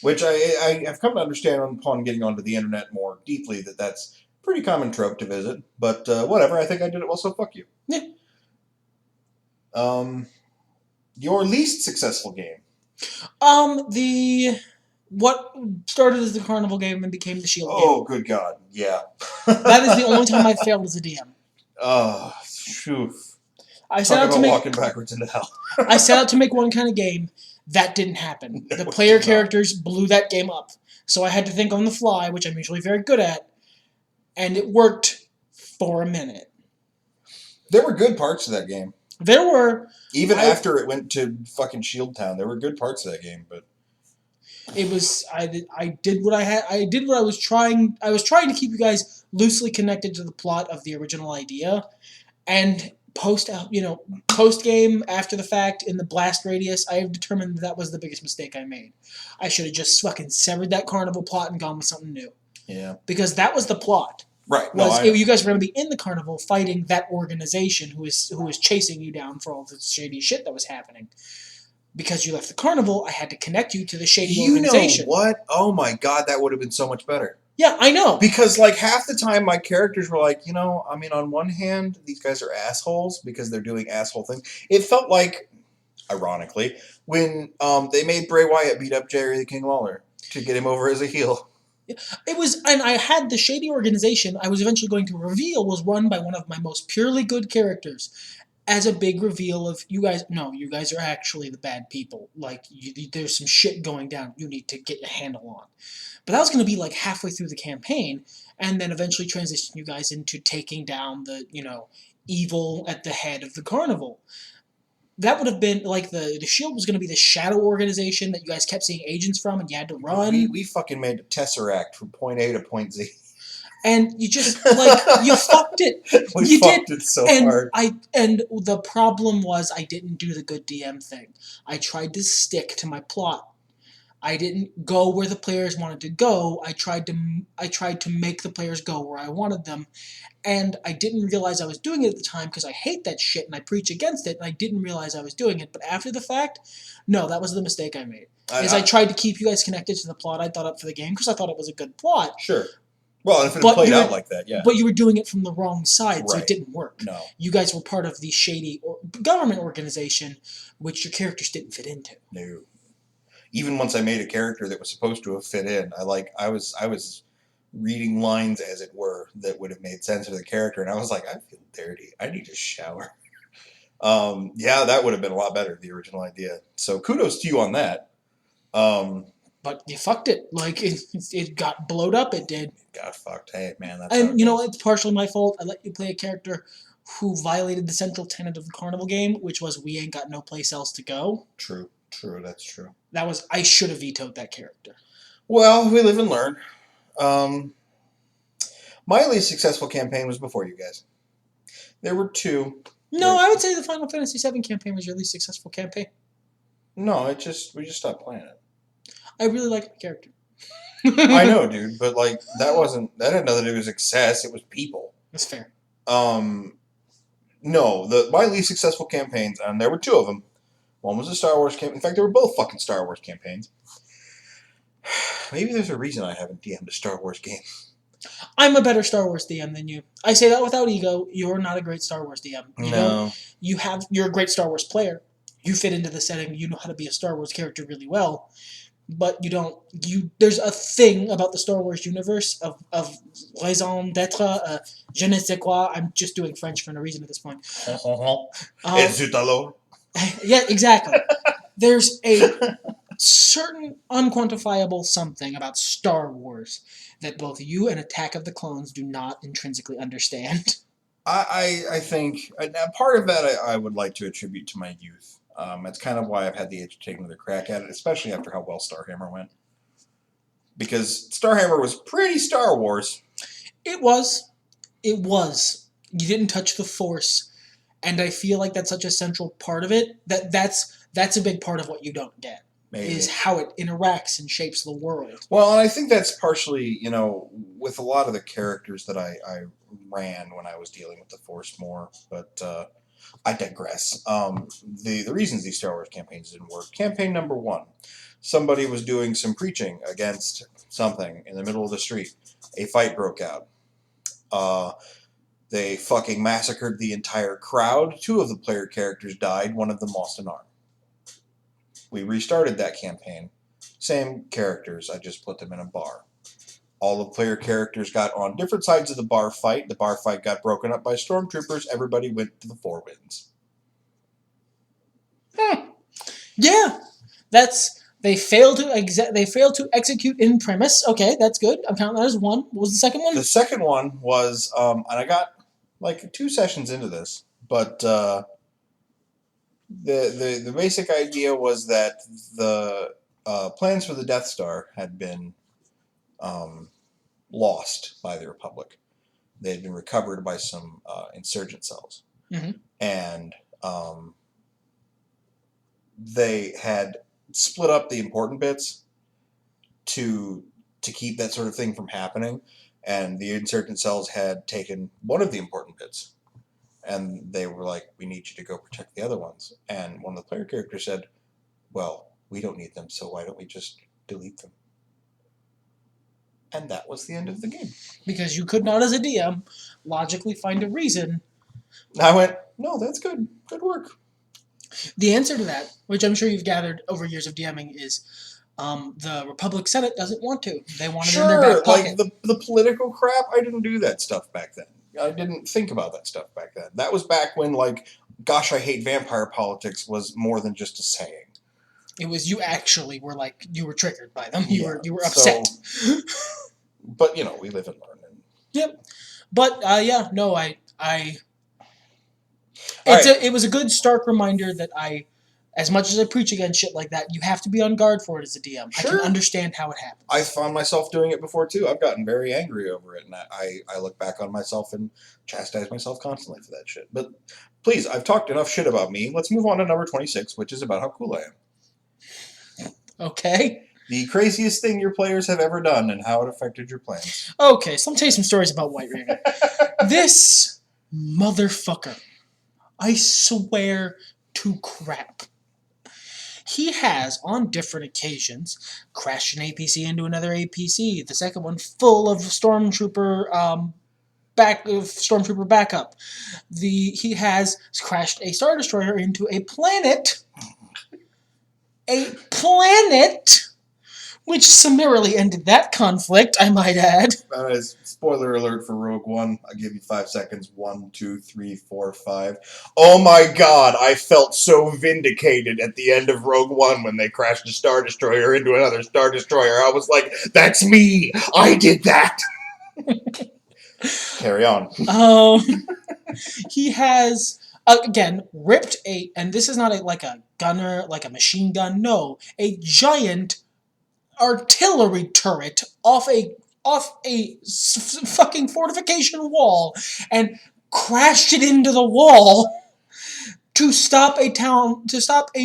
Which I have come to understand upon getting onto the internet more deeply that's a pretty common trope to visit. But whatever, I think I did it well, so fuck you. Yeah. Your least successful game? What started as the Carnival game and became the Shield game. Oh, good God, yeah. That is the only time I failed as a DM. Oh, phew. I set out to make walking backwards into hell. I set out to make one kind of game. That didn't happen. The player characters blew that game up. So I had to think on the fly, which I'm usually very good at, and it worked for a minute. There were good parts of that game. There were. Even after it went to fucking Shield Town, there were good parts of that game, but it was I did what I was trying to keep you guys loosely connected to the plot of the original idea, and post game after the fact in the blast radius, I have determined that was the biggest mistake I made. I should have just fucking severed that Carnival plot and gone with something new. Yeah. Because that was the plot. Right. You guys were going to be in the Carnival fighting that organization who was chasing you down for all the shady shit that was happening. Because you left the Carnival, I had to connect you to the shady organization. You know what? Oh my God, that would have been so much better. Yeah, I know. Because, half the time my characters were like, on one hand, these guys are assholes because they're doing asshole things. It felt like, ironically, when they made Bray Wyatt beat up Jerry the King Lawler to get him over as a heel. It was, and I had the shady organization I was eventually going to reveal was run by one of my most purely good characters. As a big reveal of, you guys are actually the bad people. There's some shit going down you need to get your handle on. But that was going to be halfway through the campaign, and then eventually transition you guys into taking down the, evil at the head of the Carnival. That would have been, the Shield was going to be the shadow organization that you guys kept seeing agents from, and you had to run. We fucking made a Tesseract from point A to point Z. And you just, you fucked it. You fucked it so hard. And the problem was I didn't do the good DM thing. I tried to stick to my plot. I didn't go where the players wanted to go. I tried to make the players go where I wanted them. And I didn't realize I was doing it at the time because I hate that shit and I preach against it, and I didn't realize I was doing it. But after the fact, no, that was the mistake I made. I tried to keep you guys connected to the plot I thought up for the game because I thought it was a good plot. Sure. Well, if it had played out like that, yeah. But you were doing it from the wrong side, so it didn't work. No. You guys were part of the shady government organization, which your characters didn't fit into. No. Even once I made a character that was supposed to have fit in, I was reading lines, as it were, that would have made sense for the character, and I was like, I feel dirty. I need to shower. Yeah, that would have been a lot better, the original idea. So kudos to you on that. But you fucked it. It got blowed up. It did. Got fucked. Hey, man. That's and it's partially my fault. I let you play a character who violated the central tenet of the Carnival game, which was we ain't got no place else to go. True. That's true. I should have vetoed that character. Well, we live and learn. My least successful campaign was before you guys. There were two. No, I would say the Final Fantasy VII campaign was your least successful campaign. No, we just stopped playing it. I really like my character. I know, dude, but that had nothing to do with success. It was people. That's fair. No, my least successful campaigns, and there were two of them. One was a Star Wars campaign. In fact, they were both fucking Star Wars campaigns. Maybe there's a reason I haven't DM'd a Star Wars game. I'm a better Star Wars DM than you. I say that without ego. You're not a great Star Wars DM. You're a great Star Wars player. You fit into the setting. You know how to be a Star Wars character really well. But you don't. There's a thing about the Star Wars universe of raison d'être, je ne sais quoi. I'm just doing French for no reason at this point. Yeah, exactly. There's a certain unquantifiable something about Star Wars that both you and Attack of the Clones do not intrinsically understand. I think part of that I would like to attribute to my youth. That's kind of why I've had the itch to take another crack at it, especially after how well Starhammer went. Because Starhammer was pretty Star Wars. It was. You didn't touch the Force, and I feel like that's such a central part of it. That's a big part of what you don't get. Maybe. Is how it interacts and shapes the world. Well, and I think that's partially, with a lot of the characters that I ran when I was dealing with the Force more, but I digress. The reasons these Star Wars campaigns didn't work. Campaign number 1. Somebody was doing some preaching against something in the middle of the street. A fight broke out. They fucking massacred the entire crowd. 2 of the player characters died. 1 of them lost an arm. We restarted that campaign. Same characters, I just put them in a bar. All the player characters got on different sides of the bar fight. The bar fight got broken up by stormtroopers. Everybody went to the 4 Winds. Yeah, they failed to execute in premise. Okay, that's good. I'm counting that as 1. What was the second one? The second one was, and I got like 2 sessions into this, but the basic idea was that the plans for the Death Star had been lost by the Republic. They had been recovered by some insurgent cells. Mm-hmm. And they had split up the important bits to keep that sort of thing from happening. And the insurgent cells had taken one of the important bits. And they were like, we need you to go protect the other ones. And one of the player characters said, well, we don't need them, so why don't we just delete them? And that was the end of the game. Because you could not, as a DM, logically find a reason. I went, no, that's good. Good work. The answer to that, which I'm sure you've gathered over years of DMing, is the Republic Senate doesn't want to. They want it in their back pocket. Like the political crap, I didn't do that stuff back then. I didn't think about that stuff back then. That was back when, like, gosh, I hate vampire politics was more than just a saying. It was you actually were like, you were triggered by them. You were upset. So, but, we live and learn. Yep. But, it was a good stark reminder that as much as I preach against shit like that, you have to be on guard for it as a DM. Sure. I can understand how it happens. I found myself doing it before, too. I've gotten very angry over it, and I look back on myself and chastise myself constantly for that shit. But please, I've talked enough shit about me. Let's move on to number 26, which is about how cool I am. Okay. The craziest thing your players have ever done and how it affected your plans. Okay, so let me tell you some stories about White Raven. This motherfucker, I swear to crap, he has, on different occasions, crashed an APC into another APC. The second one full of stormtrooper backup. He has crashed a Star Destroyer into a planet. Which summarily ended that conflict, I might add. Spoiler alert for Rogue One. I'll give you 5 seconds. 1, 2, 3, 4, 5. Oh my god, I felt so vindicated at the end of Rogue One when they crashed a Star Destroyer into another Star Destroyer. I was like, that's me! I did that! Carry on. He has... again, ripped and this is not like a gunner, like a machine gun, no, a giant artillery turret off a fucking fortification wall and crashed it into the wall to stop a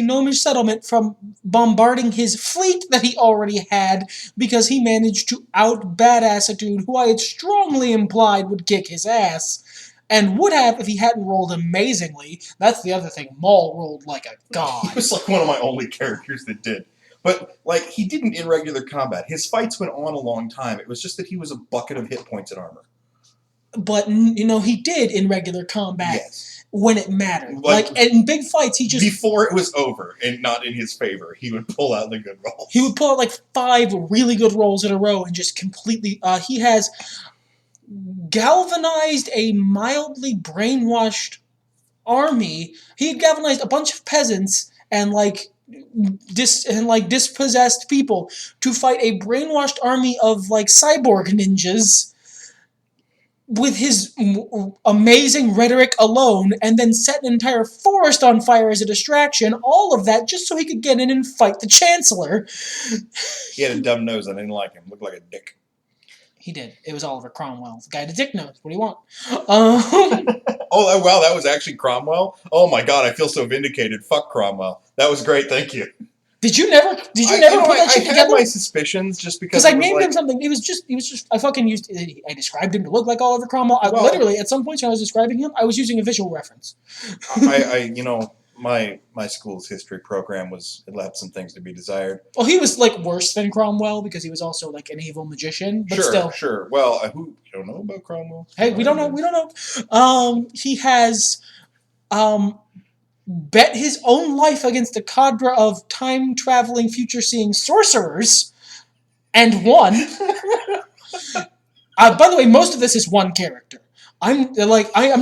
gnomish settlement from bombarding his fleet that he already had because he managed to out-badass a dude who I had strongly implied would kick his ass. And would have if he hadn't rolled amazingly. That's the other thing. Maul rolled like a god. He was like one of my only characters that did. But, like, he didn't in regular combat. His fights went on a long time. It was just that he was a bucket of hit points and armor. But, you know, he did in regular combat. Yes. When it mattered. Like, in big fights, he just... Before it was over, and not in his favor, he would pull out the good rolls. He would pull out, like, 5 really good rolls in a row and just completely... he has galvanized a mildly brainwashed army. He galvanized a bunch of peasants and, like... dispossessed people to fight a brainwashed army of like cyborg ninjas with his amazing rhetoric alone, and then set an entire forest on fire as a distraction. All of that just so he could get in and fight the Chancellor. He had a dumb nose. I didn't like him. Looked like a dick. He did. It was Oliver Cromwell. The guy had a dick nose. What do you want? Oh, wow, that was actually Cromwell? Oh my god, I feel so vindicated. Fuck Cromwell. That was great, thank you. Did you never put that shit together? I had my suspicions just because I named him something. He was just, I fucking used, I described him to look like Oliver Cromwell. Literally, at some point when I was describing him, I was using a visual reference. My school's history program it left some things to be desired. Well, he was, like, worse than Cromwell because he was also, like, an evil magician, but still. Sure. Well, you don't know about Cromwell? Hey, we don't know. He has, bet his own life against a cadre of time-traveling, future-seeing sorcerers, and won. By the way, most of this is one character. I'm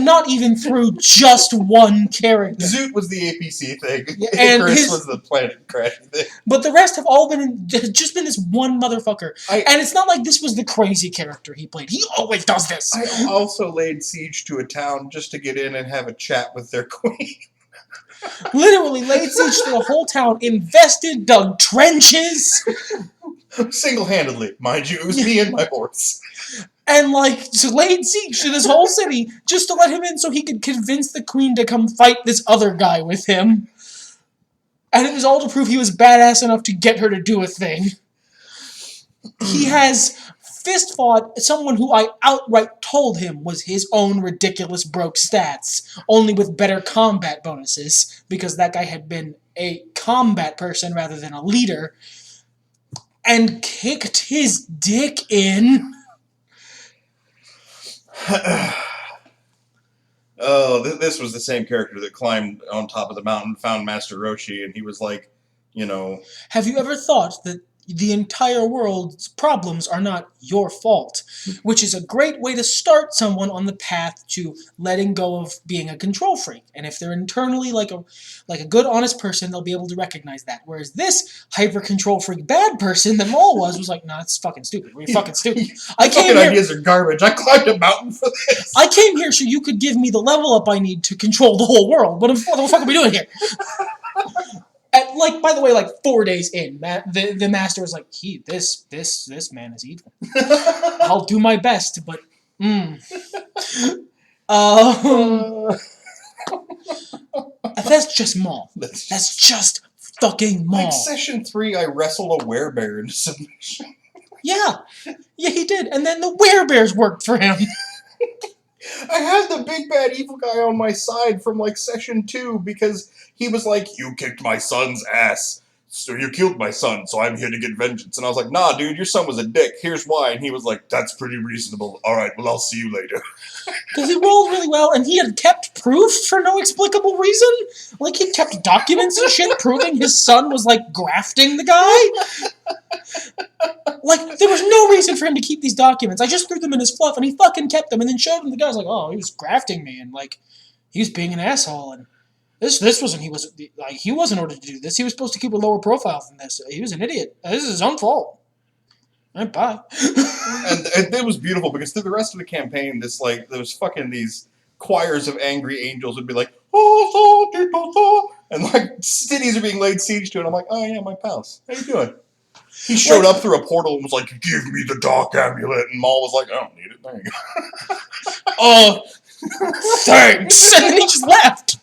not even through just one character. Zoot was the APC thing, and Chris was the planet crashing thing. But the rest have all been just been this one motherfucker. And it's not like this was the crazy character he played. He always does this. I also laid siege to a town just to get in and have a chat with their queen. Literally laid siege to the whole town, invested, dug trenches. Single-handedly, mind you, it was me and my horse. And, like, laid siege to this whole city just to let him in so he could convince the queen to come fight this other guy with him. And it was all to prove he was badass enough to get her to do a thing. He has fist-fought someone who I outright told him was his own ridiculous broke stats, only with better combat bonuses, because that guy had been a combat person rather than a leader, and kicked his dick in. This was the same character that climbed on top of the mountain and found Master Roshi, and he was like, Have you ever thought that the entire world's problems are not your fault? Which is a great way to start someone on the path to letting go of being a control freak. And if they're internally like a good, honest person, they'll be able to recognize that. Whereas this hyper-control freak bad person that Maul was like, nah, it's fucking stupid. We're fucking stupid. Ideas are garbage. I climbed a mountain for this. I came here so you could give me the level up I need to control the whole world. What the fuck are we doing here? By the way, 4 days in, the master was like, this man is evil. I'll do my best, but that's just Maul. That's just fucking Maul. Like Session 3, I wrestled a werebear into submission. Yeah, he did, and then the werebears worked for him. I had the big bad evil guy on my side from Session 2 because he was like, you kicked my son's ass, so you killed my son, so I'm here to get vengeance. And I was like, nah, dude, your son was a dick. Here's why. And he was like, that's pretty reasonable. All right, well, I'll see you later. Because he rolled really well, and he had kept proof for no explicable reason. He kept documents and shit proving his son was, grafting the guy. There was no reason for him to keep these documents. I just threw them in his fluff, and he fucking kept them, and then showed him the guy. Was like, oh, he was grafting me, and, he was being an asshole, and this wasn't, he wasn't ordered to do this. He was supposed to keep a lower profile than this. He was an idiot. This is his own fault. All right, bye. and it was beautiful, because through the rest of the campaign, there was fucking these choirs of angry angels would be like, and, cities are being laid siege to, and I'm like, oh, yeah, my pals. How you doing? He showed up through a portal and was like, give me the dark amulet. And Maul was like, I don't need it. There you go. Thanks. And then he just left.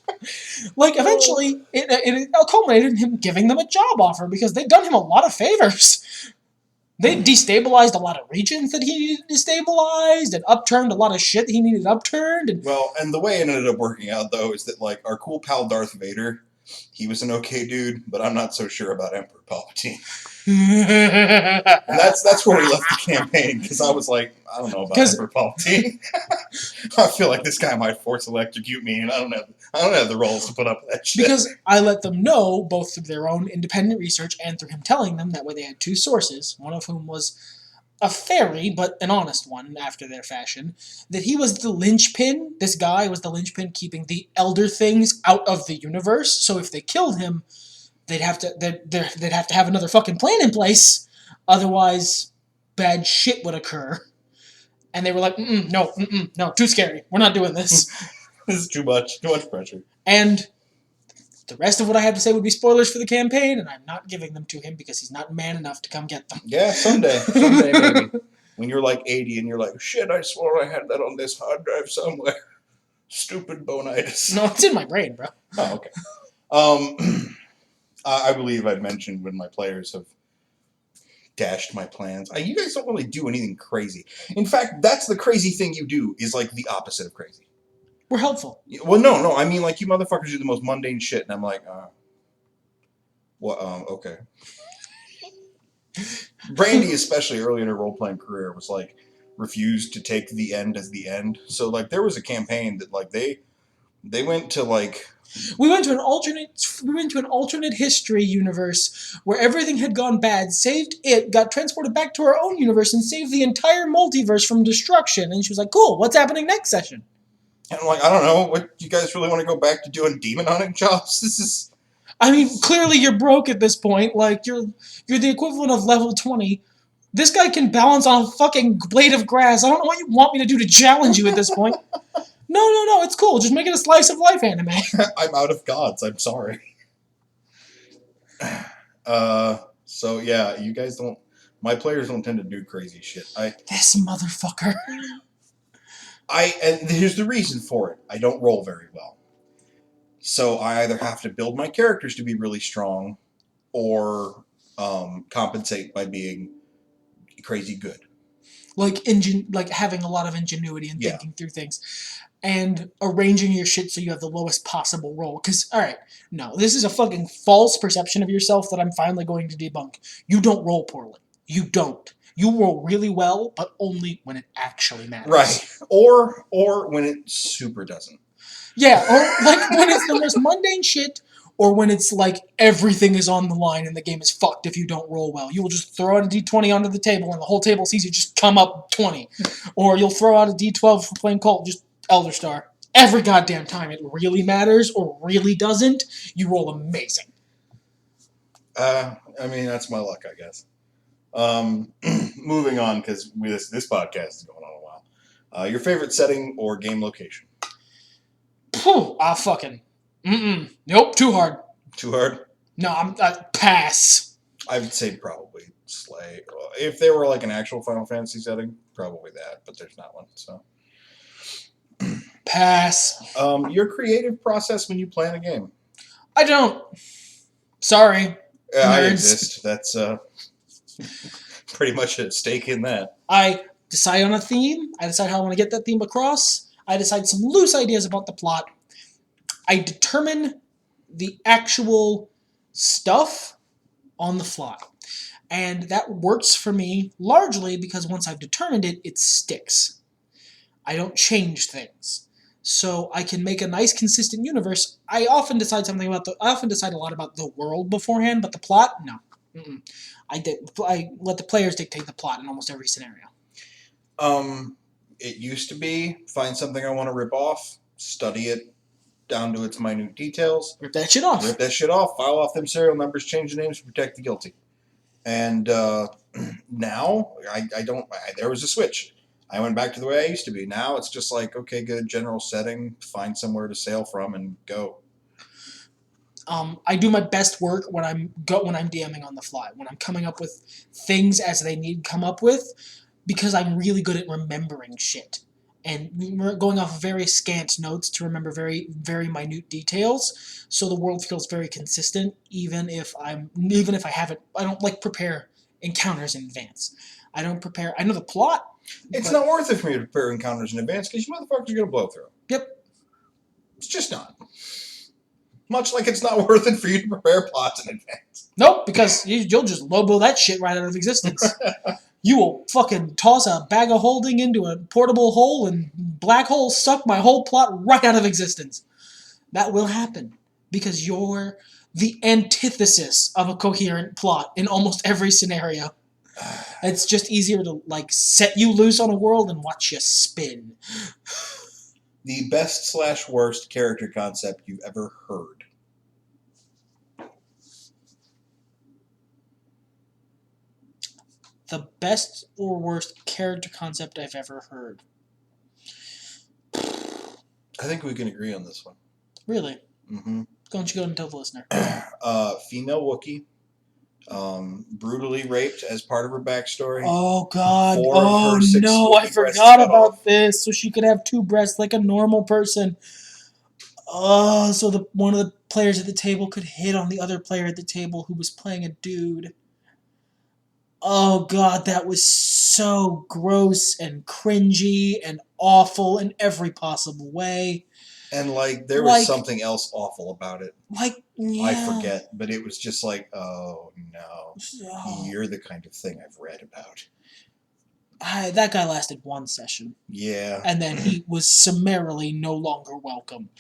Eventually, it culminated in him giving them a job offer because they'd done him a lot of favors. They destabilized a lot of regions that he needed destabilized, and upturned a lot of shit that he needed upturned. And well, and the way it ended up working out, though, is that, like, our cool pal Darth Vader, he was an okay dude, but I'm not so sure about Emperor Palpatine. And that's where we left the campaign, because I was like, I don't know about Emperor Palpatine. I feel like this guy might force electrocute me, and I don't have the rolls to put up with that shit. Because I let them know, both through their own independent research and through him telling them, that way they had two sources, one of whom was a fairy, but an honest one after their fashion, that he was the linchpin. This guy was the linchpin keeping the elder things out of the universe. So if they killed him, they'd have to have another fucking plan in place. Otherwise, bad shit would occur. And they were like, no, too scary. We're not doing this. This is too much pressure. And the rest of what I have to say would be spoilers for the campaign, and I'm not giving them to him because he's not man enough to come get them. Yeah, someday maybe. When you're like 80 and you're like, shit, I swore I had that on this hard drive somewhere. Stupid bonitis. No, it's in my brain, bro. Oh, okay. I believe I'd mentioned when my players have dashed my plans. You guys don't really do anything crazy. In fact, that's the crazy thing you do, is like the opposite of crazy. We're helpful. Well, no. I mean, like, you motherfuckers do the most mundane shit, and I'm like, okay. Brandy, especially early in her role-playing career, was like, refused to take the end as the end. So, like, there was a campaign that, like, they went to, like... We went to an alternate history universe where everything had gone bad, saved it, got transported back to our own universe, and saved the entire multiverse from destruction. And she was like, cool, what's happening next session? And I'm like, I don't know. What, you guys really want to go back to doing demon hunting jobs? This is... I mean, clearly you're broke at this point. Like, you're the equivalent of level 20. This guy can balance on a fucking blade of grass. I don't know what you want me to do to challenge you at this point. No, it's cool. Just make it a slice of life anime. I'm out of gods. I'm sorry. So yeah, you guys don't... My players don't tend to do crazy shit. This motherfucker. And here's the reason for it. I don't roll very well. So I either have to build my characters to be really strong, or compensate by being crazy good. Like having a lot of ingenuity and thinking through things. And arranging your shit so you have the lowest possible roll. Because, alright, no, this is a fucking false perception of yourself that I'm finally going to debunk. You don't roll poorly. You don't. You roll really well, but only when it actually matters. Right. Or when it super doesn't. Yeah, or like when it's the most mundane shit, or when it's like everything is on the line and the game is fucked if you don't roll well. You will just throw out a d20 onto the table and the whole table sees you just come up 20. Or you'll throw out a d12 for playing Cult, just Elder Star. Every goddamn time it really matters or really doesn't, you roll amazing. I mean, that's my luck, I guess. Moving on, because this podcast is going on a while. Your favorite setting or game location? Nope, too hard. Too hard? No, I'm pass. I would say probably Slay. If there were like an actual Final Fantasy setting, probably that, but there's not one, so. Pass. Your creative process when you plan a game? I don't. Sorry. Yeah, I exist. That's pretty much at stake in that. I decide on a theme. I decide how I want to get that theme across. I decide some loose ideas about the plot. I determine the actual stuff on the fly. And that works for me largely because once I've determined it, it sticks. I don't change things. So I can make a nice, consistent universe. I often decide a lot about the world beforehand, but the plot, no. I let the players dictate the plot in almost every scenario. It used to be find something I want to rip off, study it down to its minute details. Rip that shit off. File off them serial numbers, change the names to protect the guilty. And now I don't. There was a switch. I went back to the way I used to be. Now it's just like, okay, good, general setting, find somewhere to sail from and go. I do my best work when I'm DMing on the fly, when I'm coming up with things as they need come up with, because I'm really good at remembering shit and going off very scant notes to remember very, very minute details. So the world feels very consistent, even if I don't prepare encounters in advance. I don't prepare. I know the plot. It's not worth it for me to prepare encounters in advance because you motherfuckers are going to blow through. Yep. It's just not. Much like it's not worth it for you to prepare plots in advance. Nope, because you'll just Lobo that shit right out of existence. You will fucking toss a bag of holding into a portable hole and black hole suck my whole plot right out of existence. That will happen because you're the antithesis of a coherent plot in almost every scenario. It's just easier to set you loose on a world and watch you spin. The best / worst character concept you've ever heard. The best or worst character concept I've ever heard. I think we can agree on this one. Really? Mm-hmm. Why don't you go and tell the listener? Female Wookiee. Brutally raped as part of her backstory. Oh, God. 4 of her 6 no, I forgot about this. So she could have 2 breasts like a normal person. Oh, so one of the players at the table could hit on the other player at the table who was playing a dude. Oh, God, that was so gross and cringy and awful in every possible way. And, there was something else awful about it. Yeah. I forget, but it was just oh, no. Oh. You're the kind of thing I've read about. That guy lasted 1 session. Yeah. And then he was summarily no longer welcome.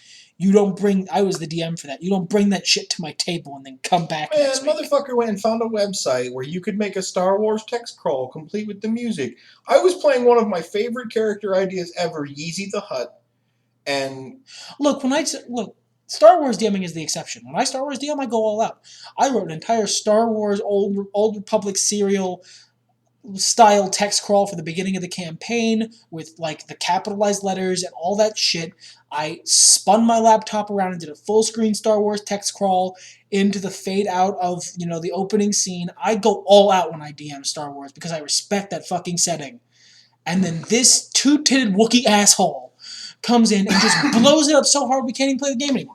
I was the DM for that. You don't bring that shit to my table and then come back next week. Motherfucker went and found a website where you could make a Star Wars text crawl complete with the music. I was playing one of my favorite character ideas ever, Yeezy the Hutt. And look, Star Wars DMing is the exception. When I Star Wars DM, I go all out. I wrote an entire Star Wars Old Republic serial style text crawl for the beginning of the campaign with the capitalized letters and all that shit. I spun my laptop around and did a full screen Star Wars text crawl into the fade out of the opening scene. I go all out when I DM Star Wars because I respect that fucking setting. And then this 2-titted Wookiee asshole comes in and just blows it up so hard we can't even play the game anymore.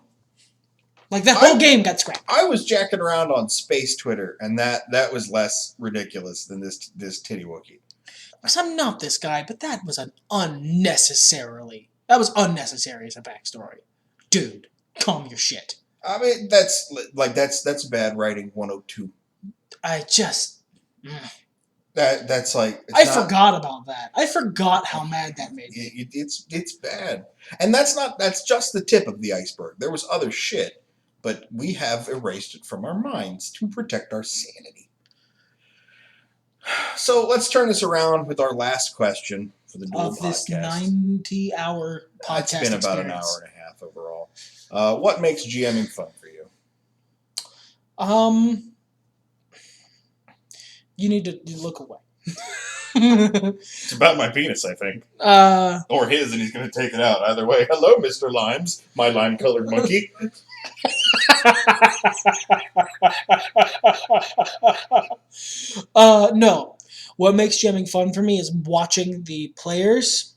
That whole game got scrapped. I was jacking around on space Twitter, and that was less ridiculous than this titty Wookiee. Because I'm not this guy, but that was unnecessary as a backstory. Dude, calm your shit. I mean, that's bad writing 102. I just... That's I forgot about that. I forgot how mad that made me. It's bad. And that's just the tip of the iceberg. There was other shit, but we have erased it from our minds to protect our sanity. So let's turn this around with our last question for the dual podcast. Of this 90-hour podcast It's been about an hour and a half overall. What makes GMing fun for you? You need to look away. It's about my penis, I think. Or his, and he's going to take it out. Either way. Hello, Mr. Limes, my lime-colored monkey. No. What makes jamming fun for me is watching the players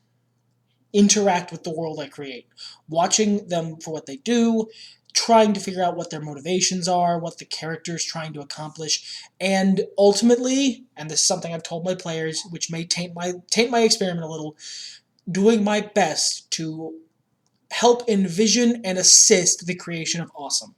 interact with the world I create. Watching them for what they do, trying to figure out what their motivations are, what the character's trying to accomplish, and ultimately, and this is something I've told my players, which may taint my experiment a little, doing my best to help envision and assist the creation of awesome.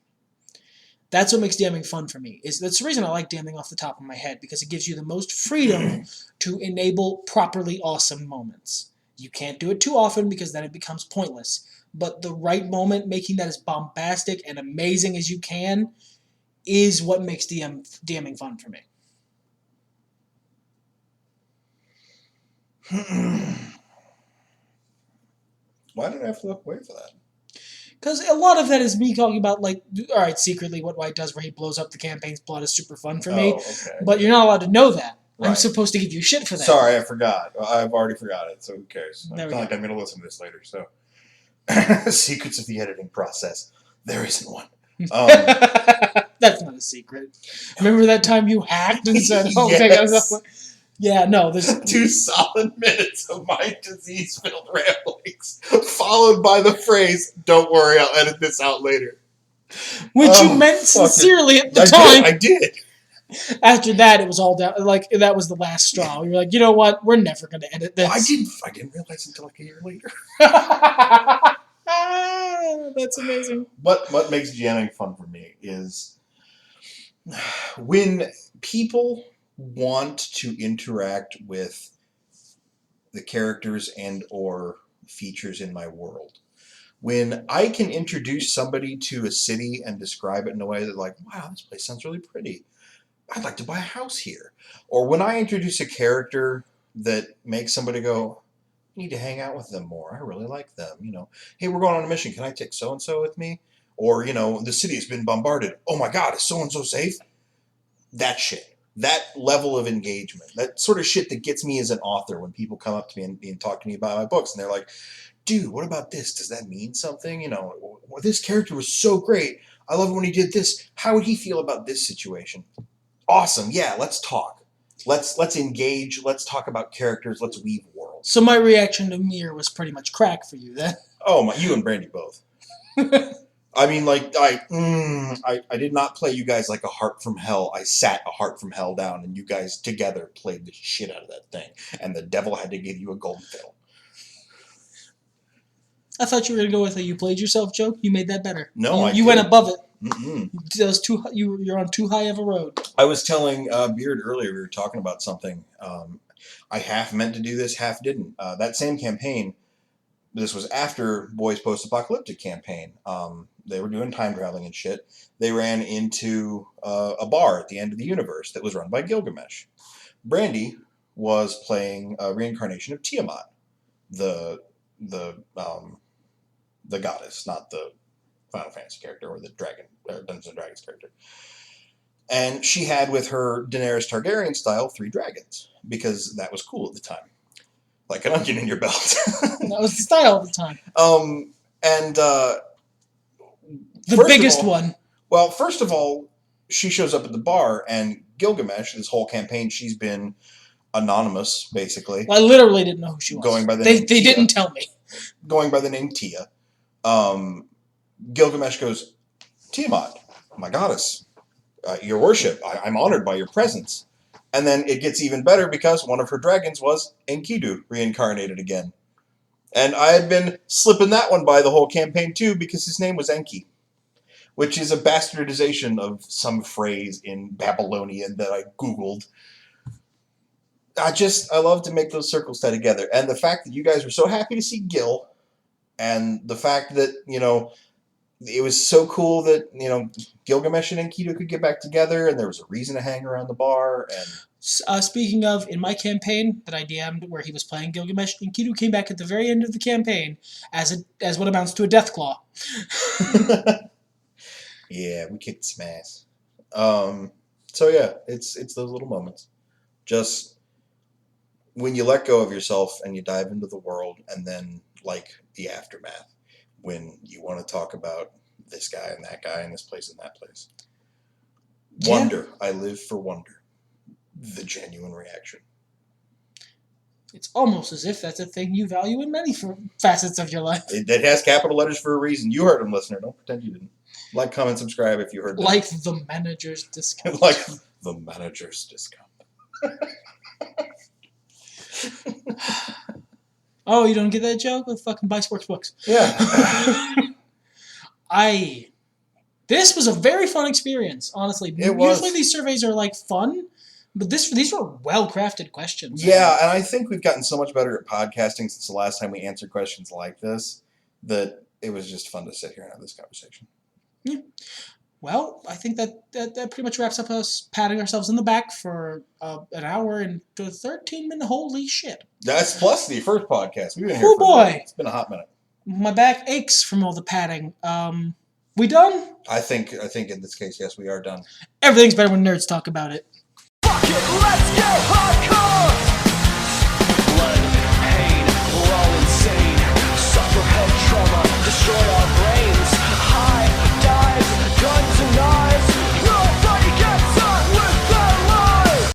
That's what makes DMing fun for me. That's the reason I like DMing off the top of my head, because it gives you the most freedom to enable properly awesome moments. You can't do it too often because then it becomes pointless. But the right moment, making that as bombastic and amazing as you can, is what makes DMing fun for me. Why did I have to look away for that? Because a lot of that is me talking about, alright, secretly what White does where he blows up the campaign's plot is super fun for me. Okay. But you're not allowed to know that. Right. I'm supposed to give you shit for that. Sorry, I forgot. I've already forgot it, so who cares? It's not like I'm going to listen to this later, so... Secrets of the editing process. There isn't one. That's not a secret. Remember that time you hacked and said, yes. Yeah, no, there's 2 solid minutes of my disease-filled ramblings, followed by the phrase, "Don't worry, I'll edit this out later." Which you meant sincerely at the time. I did. After that, it was all down. Like, that was the last straw. You're like, you know what? We're never going to edit this. Well, I didn't realize until like a year later. That's amazing. What makes GMing fun for me is when people want to interact with the characters and or features in my world. When I can introduce somebody to a city and describe it in a way that like, wow, this place sounds really pretty. I'd like to buy a house here. Or when I introduce a character that makes somebody go, I need to hang out with them more. I really like them. You know, hey, we're going on a mission. Can I take so-and-so with me? Or, you know, the city has been bombarded. Oh my God, is so-and-so safe? That shit. That level of engagement. That sort of shit that gets me as an author when people come up to me and talk to me about my books. And they're like, dude, what about this? Does that mean something? You know, well, this character was so great. I love it when he did this. How would he feel about this situation? Awesome. Yeah, let's talk. Let's engage. Let's talk about characters. Let's weave worlds. So my reaction to Mir was pretty much crack for you then. Oh my! You and Brandy both. I mean, like I did not play you guys like a Heart from Hell. I sat a Heart from Hell down, and you guys together played the shit out of that thing. And the devil had to give you a golden fiddle. I thought you were gonna go with a "you played yourself" joke. You made that better. No, you went above it. Mm-mm. That was too. You're on too high of a road. I was telling Beard earlier. We were talking about something. I half meant to do this, half didn't. That same campaign. This was after Boy's post-apocalyptic campaign. They were doing time traveling and shit. They ran into a bar at the end of the universe that was run by Gilgamesh. Brandy was playing a reincarnation of Tiamat, the goddess, not the Final Fantasy character or the dragon, or Dungeons and Dragons character. And she had with her Daenerys Targaryen style 3 dragons because that was cool at the time. Like an onion in your belt. That was the style at the time. The biggest one. Well, first of all, she shows up at the bar, and Gilgamesh, this whole campaign, she's been anonymous, basically. Well, I literally didn't know who she was. Going by the name They Tia. didn't tell me. Going by the name Tia. Gilgamesh goes, Tiamat, my goddess, your worship, I'm honored by your presence. And then it gets even better because one of her dragons was Enkidu, reincarnated again. And I had been slipping that one by the whole campaign too because his name was Enki, which is a bastardization of some phrase in Babylonian that I Googled. I love to make those circles tie together. And the fact that you guys were so happy to see Gil, and the fact that, you know, it was so cool that, you know, Gilgamesh and Enkidu could get back together, and there was a reason to hang around the bar. And speaking of, in my campaign that I DM'd where he was playing Gilgamesh, Enkidu came back at the very end of the campaign as what amounts to a death claw. Yeah, we kicked some ass. So yeah, it's those little moments. Just when you let go of yourself and you dive into the world, and then like the aftermath. When you want to talk about this guy and that guy and this place and that place. Yeah. Wonder. I live for wonder. The genuine reaction. It's almost as if that's a thing you value in many facets of your life. It has capital letters for a reason. You heard them, listener. Don't pretend you didn't. Like, comment, subscribe if you heard them. Like the manager's discount. Like the manager's discount. Oh, you don't get that joke? Let's fucking buy sports books. Yeah. This was a very fun experience, honestly. It was. Usually these surveys are like fun, but these were well-crafted questions. Yeah, and I think we've gotten so much better at podcasting since the last time we answered questions like this that it was just fun to sit here and have this conversation. Yeah. Well, I think that pretty much wraps up us patting ourselves in the back for an hour and 13 minutes. Holy shit. That's plus the first podcast. We've been here oh boy. It's been a hot minute. My back aches from all the patting. We done? I think in this case, yes, we are done. Everything's better when nerds talk about it. Fuck it, let's get hardcore!